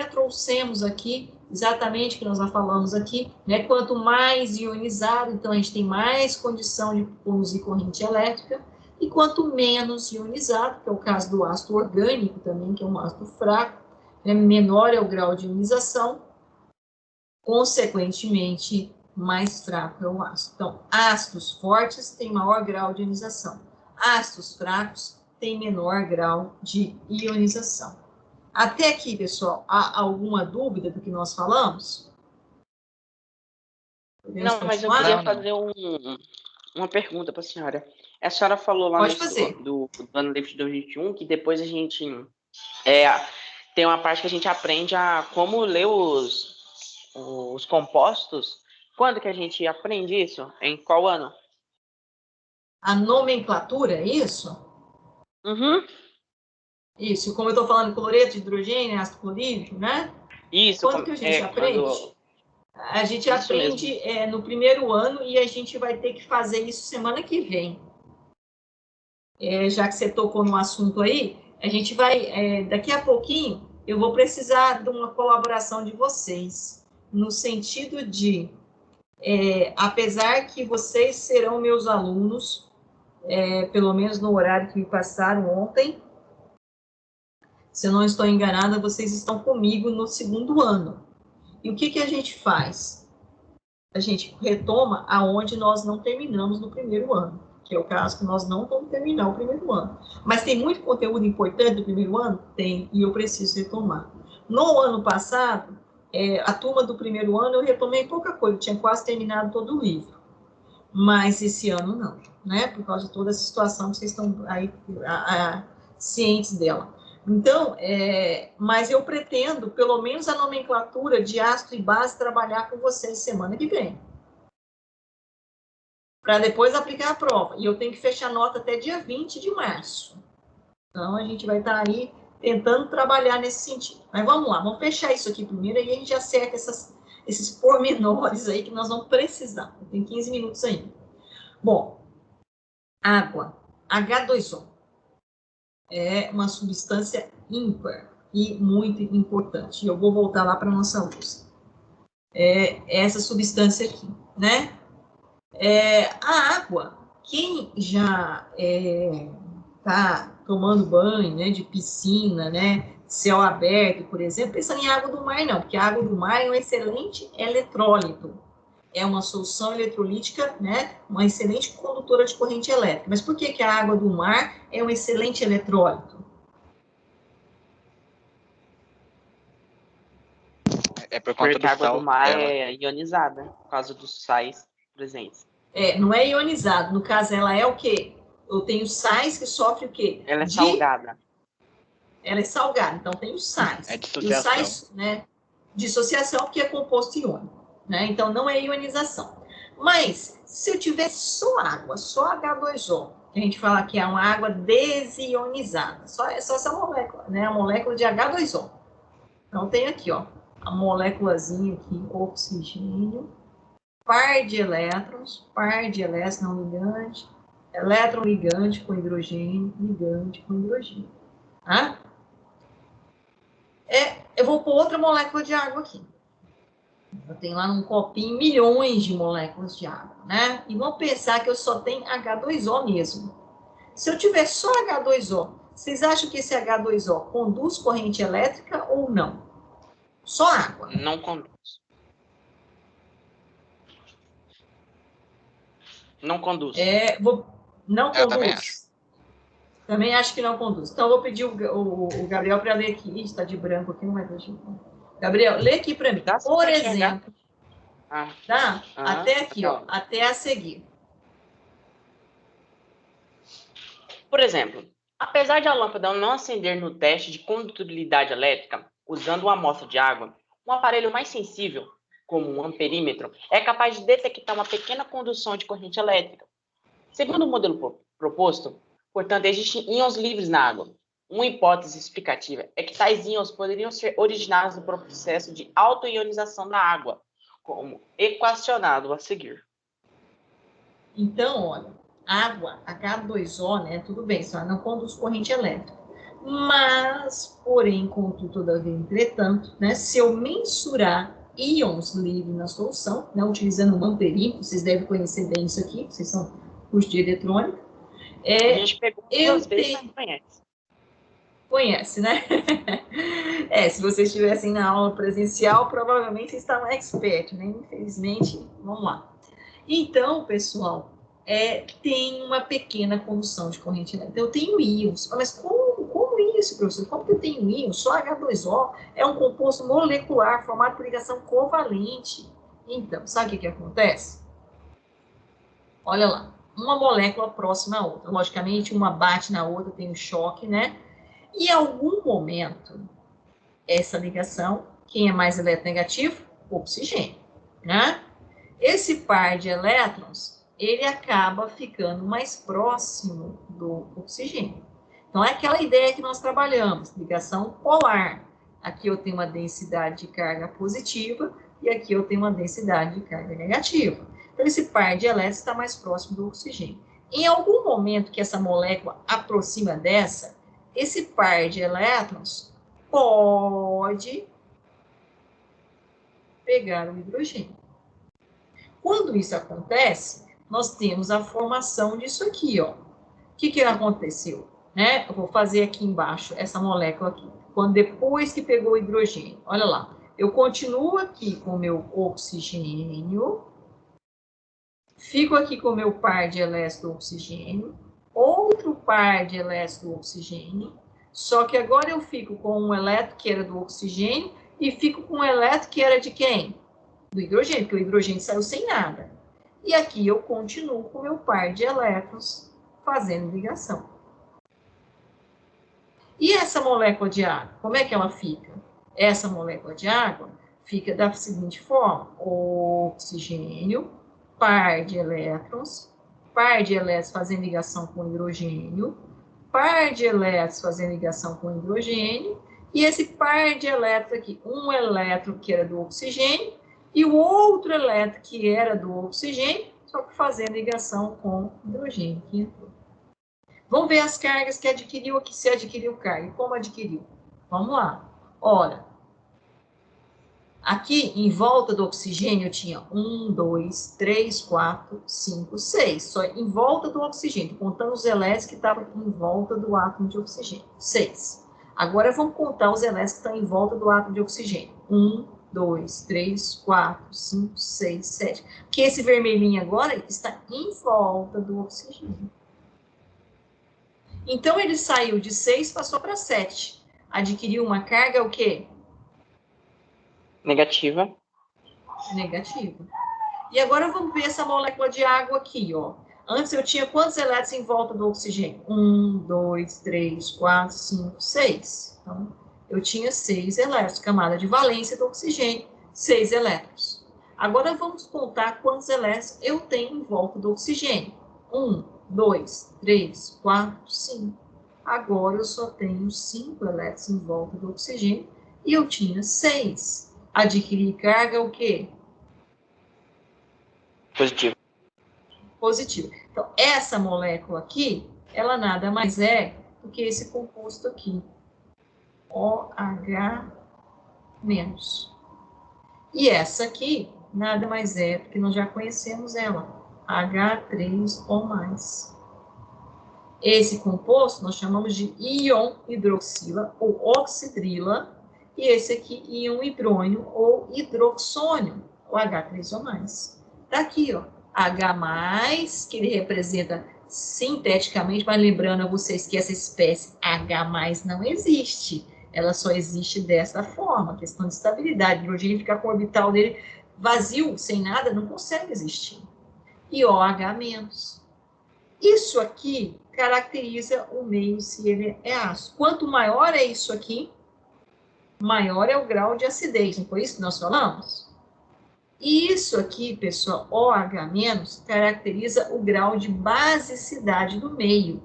trouxemos aqui, exatamente o que nós já falamos aqui, né? Quanto mais ionizado, então a gente tem mais condição de conduzir corrente elétrica, e quanto menos ionizado, que é o caso do ácido orgânico também, que é um ácido fraco, né? Menor é o grau de ionização, consequentemente, mais fraco é o ácido. Então, ácidos fortes têm maior grau de ionização, ácidos fracos têm menor grau de ionização. Até aqui, pessoal, há alguma dúvida do que nós falamos? Não, mas eu queria fazer uma pergunta para a senhora. A senhora falou lá Pode fazer. do ano livre de 2021 que depois a gente tem uma parte que a gente aprende a como ler os compostos. Quando que a gente aprende isso? Em qual ano? A nomenclatura, é isso? Uhum. Isso, como eu estou falando, cloreto de hidrogênio, ácido clorídrico, né? Isso, Quando que a gente aprende? quando... A gente Isso aprende no primeiro ano e a gente vai ter que fazer isso semana que vem. Já que você tocou no assunto aí, a gente vai, daqui a pouquinho, eu vou precisar de uma colaboração de vocês, no sentido de, apesar que vocês serão meus alunos, pelo menos no horário que me passaram ontem, se eu não estou enganada, vocês estão comigo no segundo ano. E o que, que a gente faz? A gente retoma aonde nós não terminamos no primeiro ano, que é o caso que nós não vamos terminar o primeiro ano. Mas tem muito conteúdo importante do primeiro ano? Tem, e eu preciso retomar. No ano passado, a turma do primeiro ano, eu retomei pouca coisa, eu tinha quase terminado todo o livro. Mas esse ano não, né? Por causa de toda essa situação que vocês estão aí cientes dela. Então, mas eu pretendo, pelo menos a nomenclatura de ácido e base, trabalhar com vocês semana que vem. Para depois aplicar a prova. E eu tenho que fechar a nota até dia 20 de março. Então, a gente vai estar aí tentando trabalhar nesse sentido. Mas vamos lá, vamos fechar isso aqui primeiro, e a gente acerta esses pormenores aí que nós vamos precisar. Tem 15 minutos ainda. Bom, água, H2O, é uma substância ímpar e muito importante. Eu vou voltar lá para a nossa luz. Essa substância aqui, né? A água, quem já está tomando banho, né, de piscina, né, céu aberto, por exemplo, pensando em água do mar, não, porque a água do mar é um excelente eletrólito. É uma solução eletrolítica, né, uma excelente condutora de corrente elétrica. Mas por que a água do mar é um excelente eletrólito? É por conta Porque do a água do sal mar dela. é ionizada, por causa dos sais presentes. Não é ionizado. No caso, ela é o quê? Eu tenho sais que sofrem o quê? Ela é salgada. Ela é salgada, então tem os sais. É E os dissociação. sais, né? Dissociação, porque é composto iônico, né? Então não é ionização. Mas se eu tiver só água, só H2O, que a gente fala que é uma água desionizada, só essa molécula, né? A molécula de H2O. Então tem aqui, ó, a moléculazinha aqui, oxigênio, par de elétrons não ligante, elétron ligante com hidrogênio, ligante com hidrogênio. Tá? Eu vou pôr outra molécula de água aqui. Eu tenho lá num copinho milhões de moléculas de água, né? E vamos pensar que eu só tenho H2O mesmo. Se eu tiver só H2O, vocês acham que esse H2O conduz corrente elétrica ou não? Só água. Não conduz. Não conduz. Não conduz. Eu também acho. Também acho que não conduz. Então, eu vou pedir o Gabriel para ler aqui. Ih, está de branco aqui, não vai ver. Gabriel, lê aqui para mim. Por exemplo, tá? Até aqui, ó. Até a seguir. Por exemplo, apesar de a lâmpada não acender no teste de condutibilidade elétrica, usando uma amostra de água, um aparelho mais sensível, como um amperímetro, é capaz de detectar uma pequena condução de corrente elétrica. Segundo o modelo proposto, portanto, existem íons livres na água. Uma hipótese explicativa é que tais íons poderiam ser originados do processo de autoionização da água, como equacionado a seguir. Então, olha, água, H2O, né? Tudo bem, só não conduz corrente elétrica. Mas, porém, contudo, todavia, entretanto, né? Se eu mensurar íons livres na solução, né? Utilizando um amperímetro, vocês devem conhecer bem isso aqui, vocês são curso de eletrônica. A gente pegou duas vezes, mas conhece. Conhece, né? Se vocês estivessem na aula presencial, provavelmente vocês estavam expert, né? Infelizmente, vamos lá. Então, pessoal, tem uma pequena condução de corrente elétrica. Eu tenho íons. Mas como isso, professor? Como que eu tenho íons? Só H2O é um composto molecular formado por ligação covalente. Então, sabe o que acontece? Olha lá. Uma molécula próxima à outra. Logicamente, uma bate na outra, tem um choque, né? E em algum momento, essa ligação. Quem é mais eletronegativo? Oxigênio, né? Esse par de elétrons, ele acaba ficando mais próximo do oxigênio. Então, é aquela ideia que nós trabalhamos, ligação polar. Aqui eu tenho uma densidade de carga positiva e aqui eu tenho uma densidade de carga negativa. Então, esse par de elétrons está mais próximo do oxigênio. Em algum momento que essa molécula aproxima dessa, esse par de elétrons pode pegar o hidrogênio. Quando isso acontece, nós temos a formação disso aqui, ó. O que aconteceu? Né? Eu vou fazer aqui embaixo essa molécula aqui. Quando depois que pegou o hidrogênio, olha lá, eu continuo aqui com o meu oxigênio, fico aqui com o meu par de elétrons do oxigênio, outro par de elétrons do oxigênio, só que agora eu fico com um elétron que era do oxigênio e fico com um elétron que era de quem? Do hidrogênio, porque o hidrogênio saiu sem nada. E aqui eu continuo com o meu par de elétrons fazendo ligação. E essa molécula de água, como é que ela fica? Essa molécula de água fica da seguinte forma: oxigênio, par de elétrons fazendo ligação com hidrogênio, par de elétrons fazendo ligação com hidrogênio, e esse par de elétrons aqui, um elétron que era do oxigênio, e o outro elétron que era do oxigênio, só que fazendo ligação com hidrogênio que entrou. Vamos ver as cargas que adquiriu aqui, se adquiriu carga. Como adquiriu? Vamos lá. Olha, aqui em volta do oxigênio tinha 1, 2, 3, 4, 5, 6. Só em volta do oxigênio, contando os elétrons que estavam em volta do átomo de oxigênio. 6. Agora vamos contar os elétrons que estão em volta do átomo de oxigênio. 1, 2, 3, 4, 5, 6, 7. Porque esse vermelhinho agora está em volta do oxigênio. Então, ele saiu de 6, passou para 7. Adquiriu uma carga o quê? Negativa. Negativa. E agora vamos ver essa molécula de água aqui, ó. Antes eu tinha quantos elétrons em volta do oxigênio? 1, 2, 3, 4, 5, 6. Então, eu tinha 6 elétrons, camada de valência do oxigênio, 6 elétrons. Agora vamos contar quantos elétrons eu tenho em volta do oxigênio. 1, 2, 3, 4, 5. Agora eu só tenho 5 elétrons em volta do oxigênio e eu tinha 6. Adquirir carga o quê? Positivo. Positivo. Então, essa molécula aqui, ela nada mais é do que esse composto aqui. OH-. E essa aqui, nada mais é do que nós já conhecemos ela. H3O+. Esse composto nós chamamos de íon hidroxila ou oxidrila, e esse aqui íon hidrônio ou hidroxônio, o H3O+. Tá aqui, ó, H+, que ele representa sinteticamente, mas lembrando a vocês que essa espécie H+ não existe, ela só existe dessa forma, questão de estabilidade, o hidrogênio ficar com o orbital dele vazio, sem nada, não consegue existir. E OH-. Isso aqui caracteriza o meio se ele é ácido. Quanto maior é isso aqui, maior é o grau de acidez. Não foi isso que nós falamos? E isso aqui, pessoal, OH- caracteriza o grau de basicidade do meio.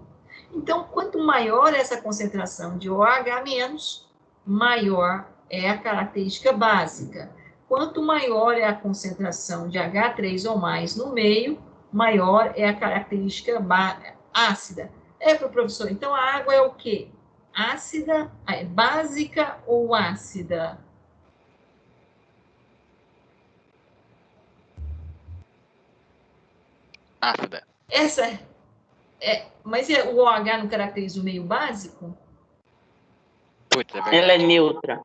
Então, quanto maior é essa concentração de OH-, maior é a característica básica. Quanto maior é a concentração de H3O+ no meio, maior é a característica ácida. Para o professor, então a água é o quê? Ácida, básica ou ácida? Ácida. Essa mas o OH não caracteriza o meio básico? Putz, é verdade. Ela é neutra.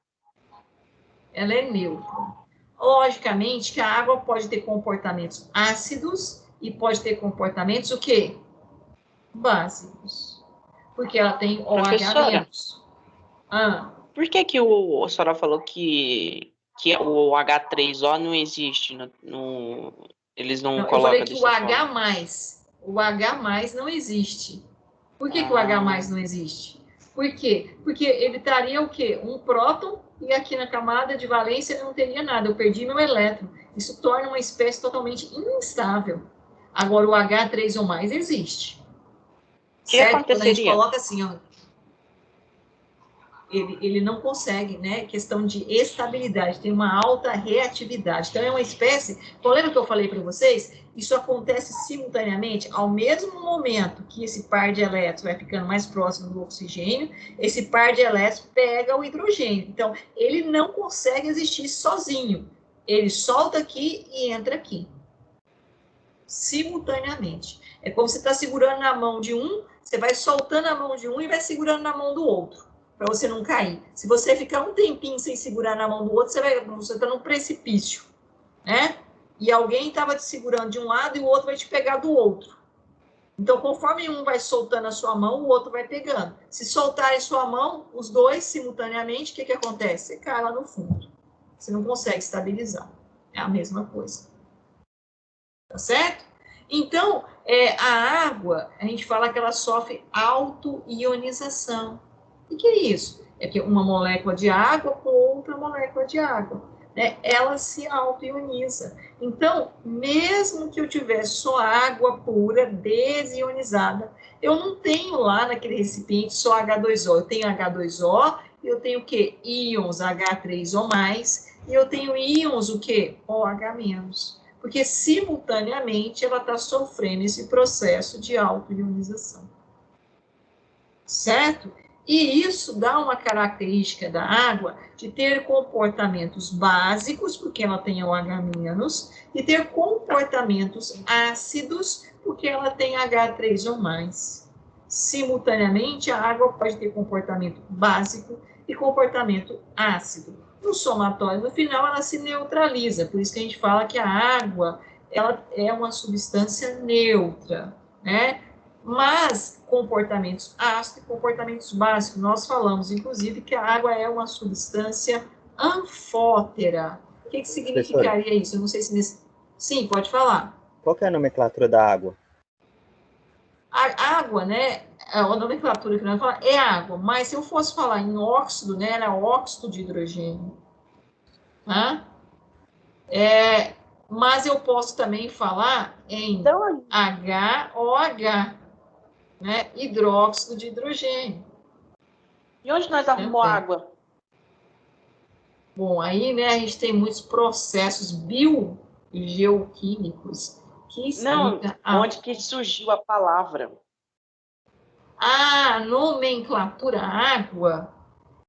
Ela é neutra. Logicamente que a água pode ter comportamentos ácidos e pode ter comportamentos o quê? Básicos. Porque ela tem Professora, OH-. por que a senhora falou que o H3O não existe? Eles não Não, eu colocam falei que dessa o forma? H+, não existe. Por que o H+ não existe? Por quê? Porque ele estaria o quê? Um próton, e aqui na camada de valência ele não teria nada, eu perdi meu elétron. Isso torna uma espécie totalmente instável. Agora, o H3 ou mais existe. O que Certo? Quando a gente aconteceria? coloca assim, ó, ele não consegue, né? Questão de estabilidade, tem uma alta reatividade. Então, é uma espécie. Lembra que eu falei para vocês? Isso acontece simultaneamente, ao mesmo momento que esse par de elétrons vai ficando mais próximo do oxigênio, esse par de elétrons pega o hidrogênio. Então, ele não consegue existir sozinho. Ele solta aqui e entra aqui. Simultaneamente. É como se você está segurando na mão de um, você vai soltando a mão de um e vai segurando na mão do outro, para você não cair. Se você ficar um tempinho sem segurar na mão do outro, você está num precipício, né? E alguém estava te segurando de um lado e o outro vai te pegar do outro. Então, conforme um vai soltando a sua mão, o outro vai pegando. Se soltarem sua mão, os dois simultaneamente, o que acontece? Você cai lá no fundo. Você não consegue estabilizar. É a mesma coisa. Tá certo? Então, a água, a gente fala que ela sofre auto-ionização. O que é isso? É que uma molécula de água com outra molécula de água, né? Ela se auto-ioniza. Então, mesmo que eu tivesse só água pura, desionizada, eu não tenho lá naquele recipiente só H2O. Eu tenho H2O, e eu tenho o quê? Íons H3O+, e eu tenho íons o quê? OH-. Porque, simultaneamente, ela está sofrendo esse processo de auto-ionização. Certo? E isso dá uma característica da água de ter comportamentos básicos, porque ela tem OH-, e ter comportamentos ácidos, porque ela tem H3 ou mais. Simultaneamente, a água pode ter comportamento básico e comportamento ácido. No somatório, no final, ela se neutraliza, por isso que a gente fala que a água ela é uma substância neutra, né? Mas comportamentos ácidos e comportamentos básicos, nós falamos, inclusive, que a água é uma substância anfótera. O que significaria isso? Eu não sei se nesse... Sim, pode falar. Qual que é a nomenclatura da água? A água, né, a nomenclatura que nós falamos é água, mas se eu fosse falar em óxido, né, era óxido de hidrogênio. Tá? Mas eu posso também falar em HOH, né, hidróxido de hidrogênio. E onde nós arrumamos água? Bom, aí, né, a gente tem muitos processos biogeoquímicos que explicam... onde que surgiu a palavra? A nomenclatura água,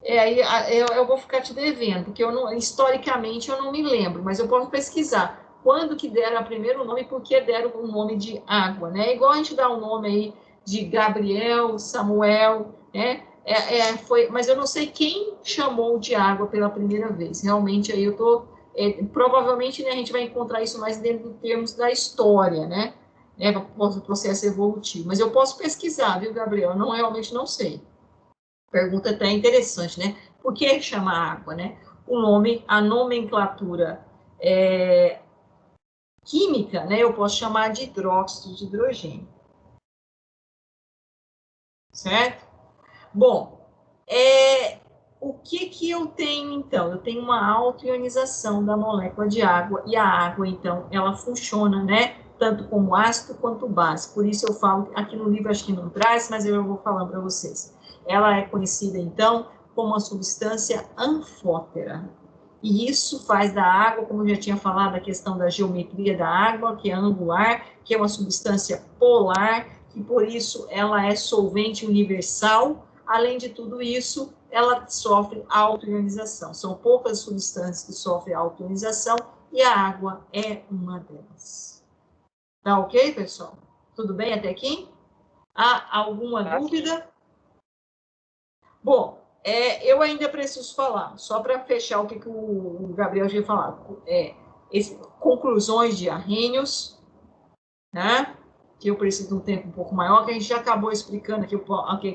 eu vou ficar te devendo, porque historicamente eu não me lembro, mas eu posso pesquisar quando que deram o primeiro nome e por que deram o nome de água, né? Igual a gente dá o nome aí de Gabriel, Samuel, né? Mas eu não sei quem chamou de água pela primeira vez. Realmente, aí eu tô... provavelmente, né, a gente vai encontrar isso mais dentro dos termos da história, né? Do processo evolutivo. Mas eu posso pesquisar, viu, Gabriel? Eu realmente não sei. Pergunta até interessante, né? Por que chama água, né? O nome, a nomenclatura química, né? Eu posso chamar de hidróxido de hidrogênio. Certo? Bom, o que eu tenho, então? Eu tenho uma auto-ionização da molécula de água, e a água, então, ela funciona, né? Tanto como ácido quanto base. Por isso eu falo, aqui no livro acho que não traz, mas eu vou falando para vocês. Ela é conhecida, então, como uma substância anfótera. E isso faz da água, como eu já tinha falado, a questão da geometria da água, que é angular, que é uma substância polar, e por isso ela é solvente universal. Além de tudo isso, ela sofre auto-ionização. São poucas substâncias que sofrem auto-ionização e a água é uma delas. Tá ok, pessoal? Tudo bem até aqui? Há alguma dúvida? Bom, eu ainda preciso falar, só para fechar o que o Gabriel já falou, conclusões de Arrhenius, né? Que eu preciso de um tempo um pouco maior, que a gente já acabou explicando aqui o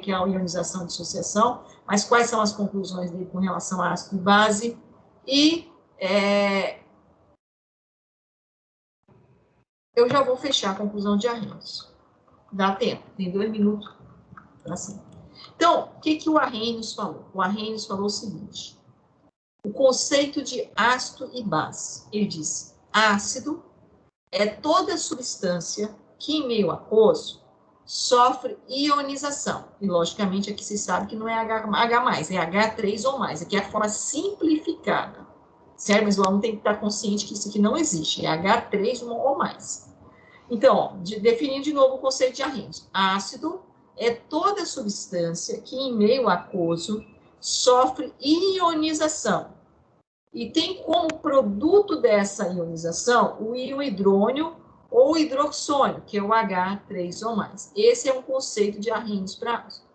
que é a ionização de dissociação, mas quais são as conclusões dele com relação a ácido e base, e eu já vou fechar a conclusão de Arrhenius. Dá tempo, tem 2 minutos. Assim. Então, o que o Arrhenius falou? O Arrhenius falou o seguinte, o conceito de ácido e base. Ele disse, ácido é toda substância que, em meio aquoso, sofre ionização. E, logicamente, aqui se sabe que não é H+, é H3 ou mais. Aqui é a forma simplificada. Certo? Mas o aluno tem que estar consciente que isso aqui não existe. É H3 ou mais. Então, ó, definindo de novo o conceito de Arrhenius. Ácido é toda substância que, em meio aquoso, sofre ionização. E tem como produto dessa ionização o íon hidrônio ou hidroxônio, que é o H3 ou mais. Esse é um conceito de Arrhenius para ácido.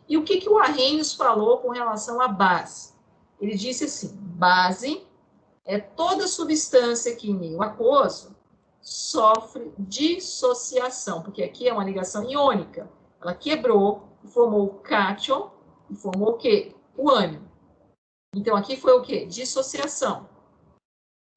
E o que o Arrhenius falou com relação à base? Ele disse assim, base é toda substância que, em meio aquoso, sofre dissociação, porque aqui é uma ligação iônica. Ela quebrou e formou o cátion e formou o quê? O ânion. Então, aqui foi o quê? Dissociação.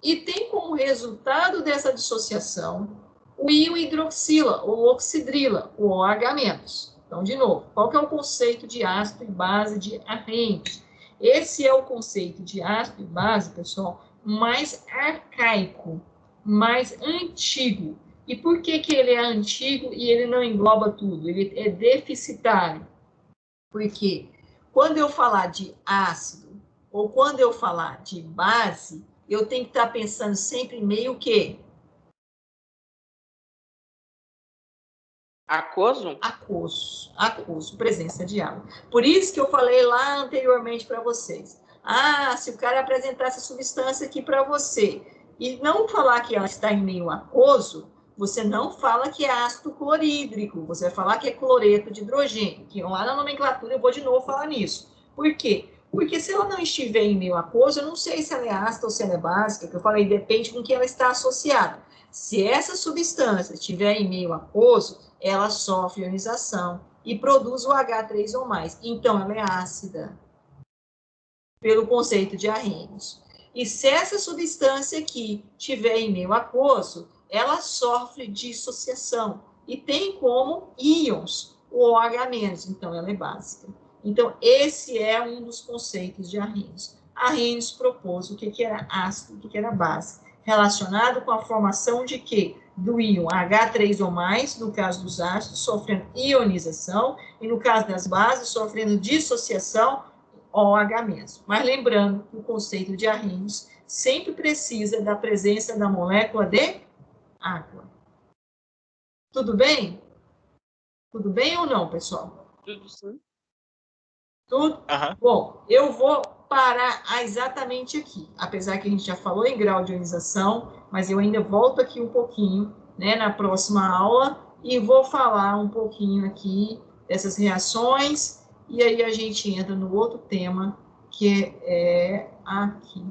E tem como resultado dessa dissociação o íon hidroxila ou oxidrila, o OH-. Então, de novo, qual que é o conceito de ácido e base de Arrhenius? Esse é o conceito de ácido e base, pessoal, mais arcaico, mais antigo. E por que ele é antigo e ele não engloba tudo? Ele é deficitário. Porque quando eu falar de ácido ou quando eu falar de base, eu tenho que estar pensando sempre em meio o quê? Aquoso? Aquoso, presença de água. Por isso que eu falei lá anteriormente para vocês. Ah, se o cara apresentar essa substância aqui para você e não falar que ela está em meio aquoso, você não fala que é ácido clorídrico, você vai falar que é cloreto de hidrogênio, que lá na nomenclatura eu vou de novo falar nisso. Por quê? Porque se ela não estiver em meio aquoso, eu não sei se ela é ácida ou se ela é básica, que eu falei, depende com que ela está associada. Se essa substância estiver em meio aquoso, ela sofre ionização e produz o H3 ou mais. Então, ela é ácida, pelo conceito de Arrhenius. E se essa substância aqui estiver em meio aquoso, ela sofre dissociação e tem como íons o OH-, então ela é básica. Então, esse é um dos conceitos de Arrhenius. Arrhenius propôs o que era ácido, o que era base, relacionado com a formação de quê? Do íon H3 ou mais, no caso dos ácidos, sofrendo ionização, e no caso das bases, sofrendo dissociação, OH-. Mas lembrando que o conceito de Arrhenius sempre precisa da presença da molécula de água. Tudo bem? Tudo bem ou não, pessoal? Tudo sim. Tudo? Aham. Bom, eu vou parar exatamente aqui, apesar que a gente já falou em grau de ionização, mas eu ainda volto aqui um pouquinho, né, na próxima aula, e vou falar um pouquinho aqui dessas reações, e aí a gente entra no outro tema, que é aqui.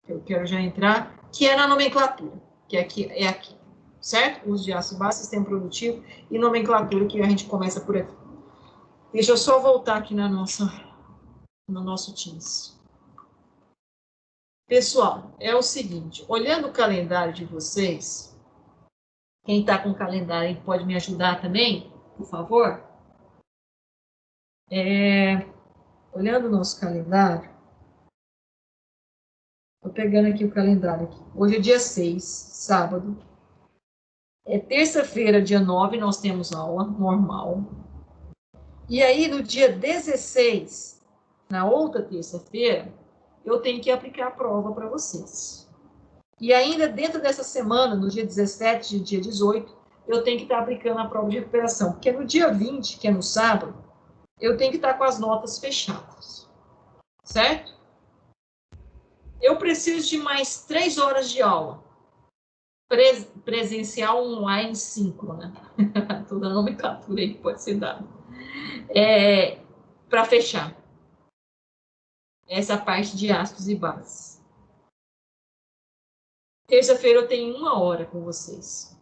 Eu quero já entrar, que é na nomenclatura, que é aqui, certo? Uso de ácido base, sistema produtivo e nomenclatura, que a gente começa por aqui. Deixa eu só voltar aqui no nosso Teams. Pessoal, é o seguinte, olhando o calendário de vocês, quem está com o calendário aí pode me ajudar também, por favor? Olhando o nosso calendário, estou pegando aqui o calendário. Aqui. Hoje é dia 6, sábado. Terça-feira, dia 9, nós temos aula normal. E aí, no dia 16, na outra terça-feira, eu tenho que aplicar a prova para vocês. E ainda dentro dessa semana, no dia 17 e dia 18, eu tenho que estar aplicando a prova de recuperação. Porque no dia 20, que é no sábado, eu tenho que estar com as notas fechadas. Certo? Eu preciso de mais 3 horas de aula. Presencial, online, síncrona. Toda a nomenclatura aí que pode ser dada. Para fechar essa parte de ácidos e bases. Terça-feira eu tenho 1 hora com vocês.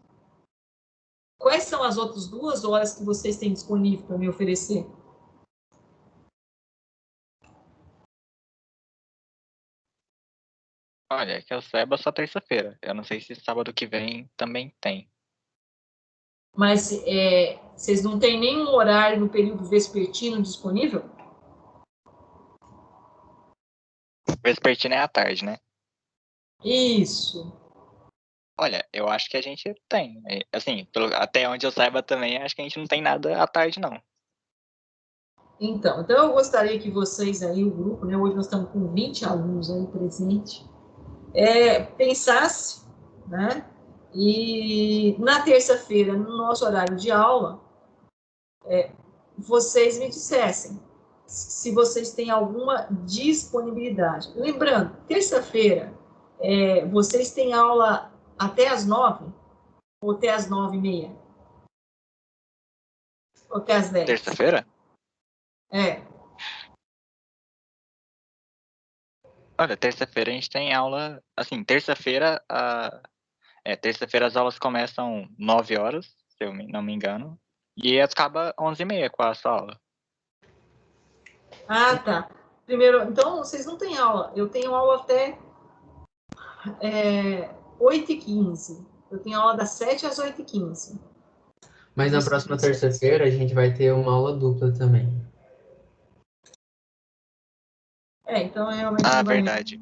Quais são as outras 2 horas que vocês têm disponível para me oferecer? Olha, que eu saiba só terça-feira. Eu não sei se sábado que vem também tem. Mas vocês não têm nenhum horário no período vespertino disponível? Vespertina é à tarde, né? Isso. Olha, eu acho que a gente tem. Assim, até onde eu saiba também, acho que a gente não tem nada à tarde, não. Então eu gostaria que vocês aí, o grupo, né, hoje nós estamos com 20 alunos aí presentes, pensasse, né, e na terça-feira, no nosso horário de aula, vocês me dissessem se vocês têm alguma disponibilidade. Lembrando, terça-feira, vocês têm aula até às 9 ou até às 9h30? Ou até às 10? Terça-feira? Olha, terça-feira a gente tem aula. Assim, terça-feira as aulas começam 9 horas, se eu não me engano. E acaba 11h30 com a sua aula. Ah, tá. Primeiro, então vocês não têm aula. Eu tenho aula até 8h15. Eu tenho aula das 7 às 8h15. Mas na próxima terça-feira a gente vai ter uma aula dupla também. Então realmente Ah, não vai... verdade.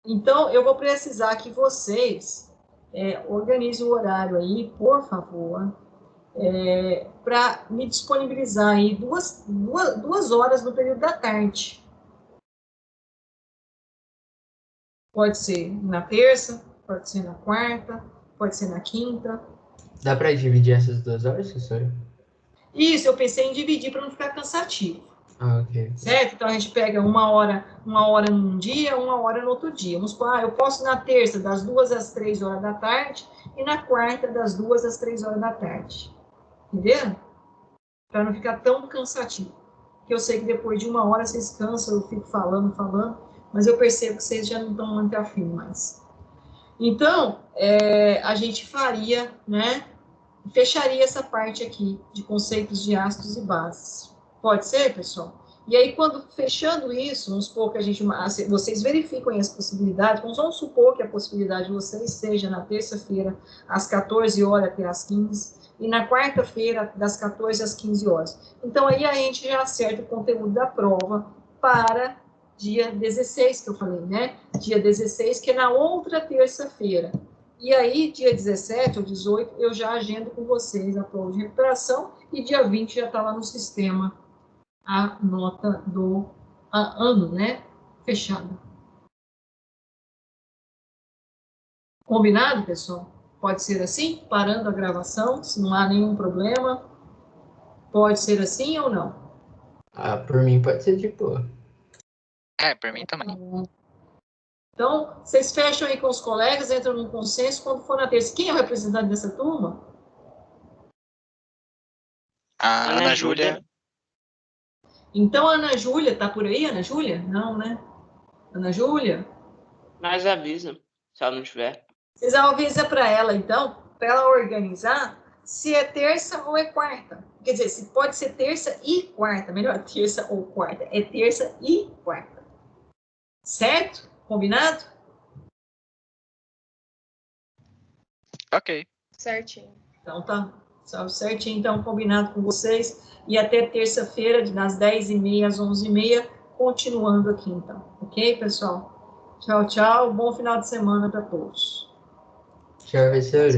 Então, eu vou precisar que vocês organizem o horário aí, por favor, para me disponibilizar aí duas horas no período da tarde. Pode ser na terça, pode ser na quarta, pode ser na quinta. Dá para dividir essas 2 horas, professora? Isso, eu pensei em dividir para não ficar cansativo. Ah, ok. Certo? Então, a gente pega uma hora num dia, uma hora no outro dia. Vamos supor, eu posso na terça, das 2 às 3 horas da tarde, e na quarta, das 2 às 3 horas da tarde. Entendeu? Para não ficar tão cansativo. Porque eu sei que depois de uma hora vocês cansam, eu fico falando, mas eu percebo que vocês já não estão muito afim mais. Então, a gente faria, né? Fecharia essa parte aqui de conceitos de ácidos e bases. Pode ser, pessoal? E aí, quando fechando isso, vamos supor que vocês verificam as possibilidades, vamos supor que a possibilidade de vocês seja na terça-feira, às 14 horas até às 15, e na quarta-feira, das 14 às 15 horas. Então, aí a gente já acerta o conteúdo da prova para dia 16, que eu falei, né? Dia 16, que é na outra terça-feira. E aí, dia 17 ou 18, eu já agendo com vocês a prova de recuperação, e dia 20 já está lá no sistema a nota do ano, né? Fechada. Combinado, pessoal? Pode ser assim, parando a gravação, se não há nenhum problema. Pode ser assim ou não? Ah, por mim pode ser de boa. Por mim também. Então, vocês fecham aí com os colegas, entram num consenso quando for na terça. Quem é o representante dessa turma? A Ana Júlia. Então, a Ana Júlia, tá por aí, Ana Júlia? Não, né? Ana Júlia? Mas avisa, se ela não tiver. Vocês avisam para ela, então, para ela organizar se é terça ou é quarta. Quer dizer, se pode ser terça e quarta. Melhor, terça ou quarta. É terça e quarta. Certo? Combinado? Ok. Certinho. Então tá. Certinho, então, combinado com vocês. E até terça-feira, das 10h30 às 11h30, continuando aqui, então. Ok, pessoal? Tchau, tchau. Bom final de semana para todos. Tchau, professora.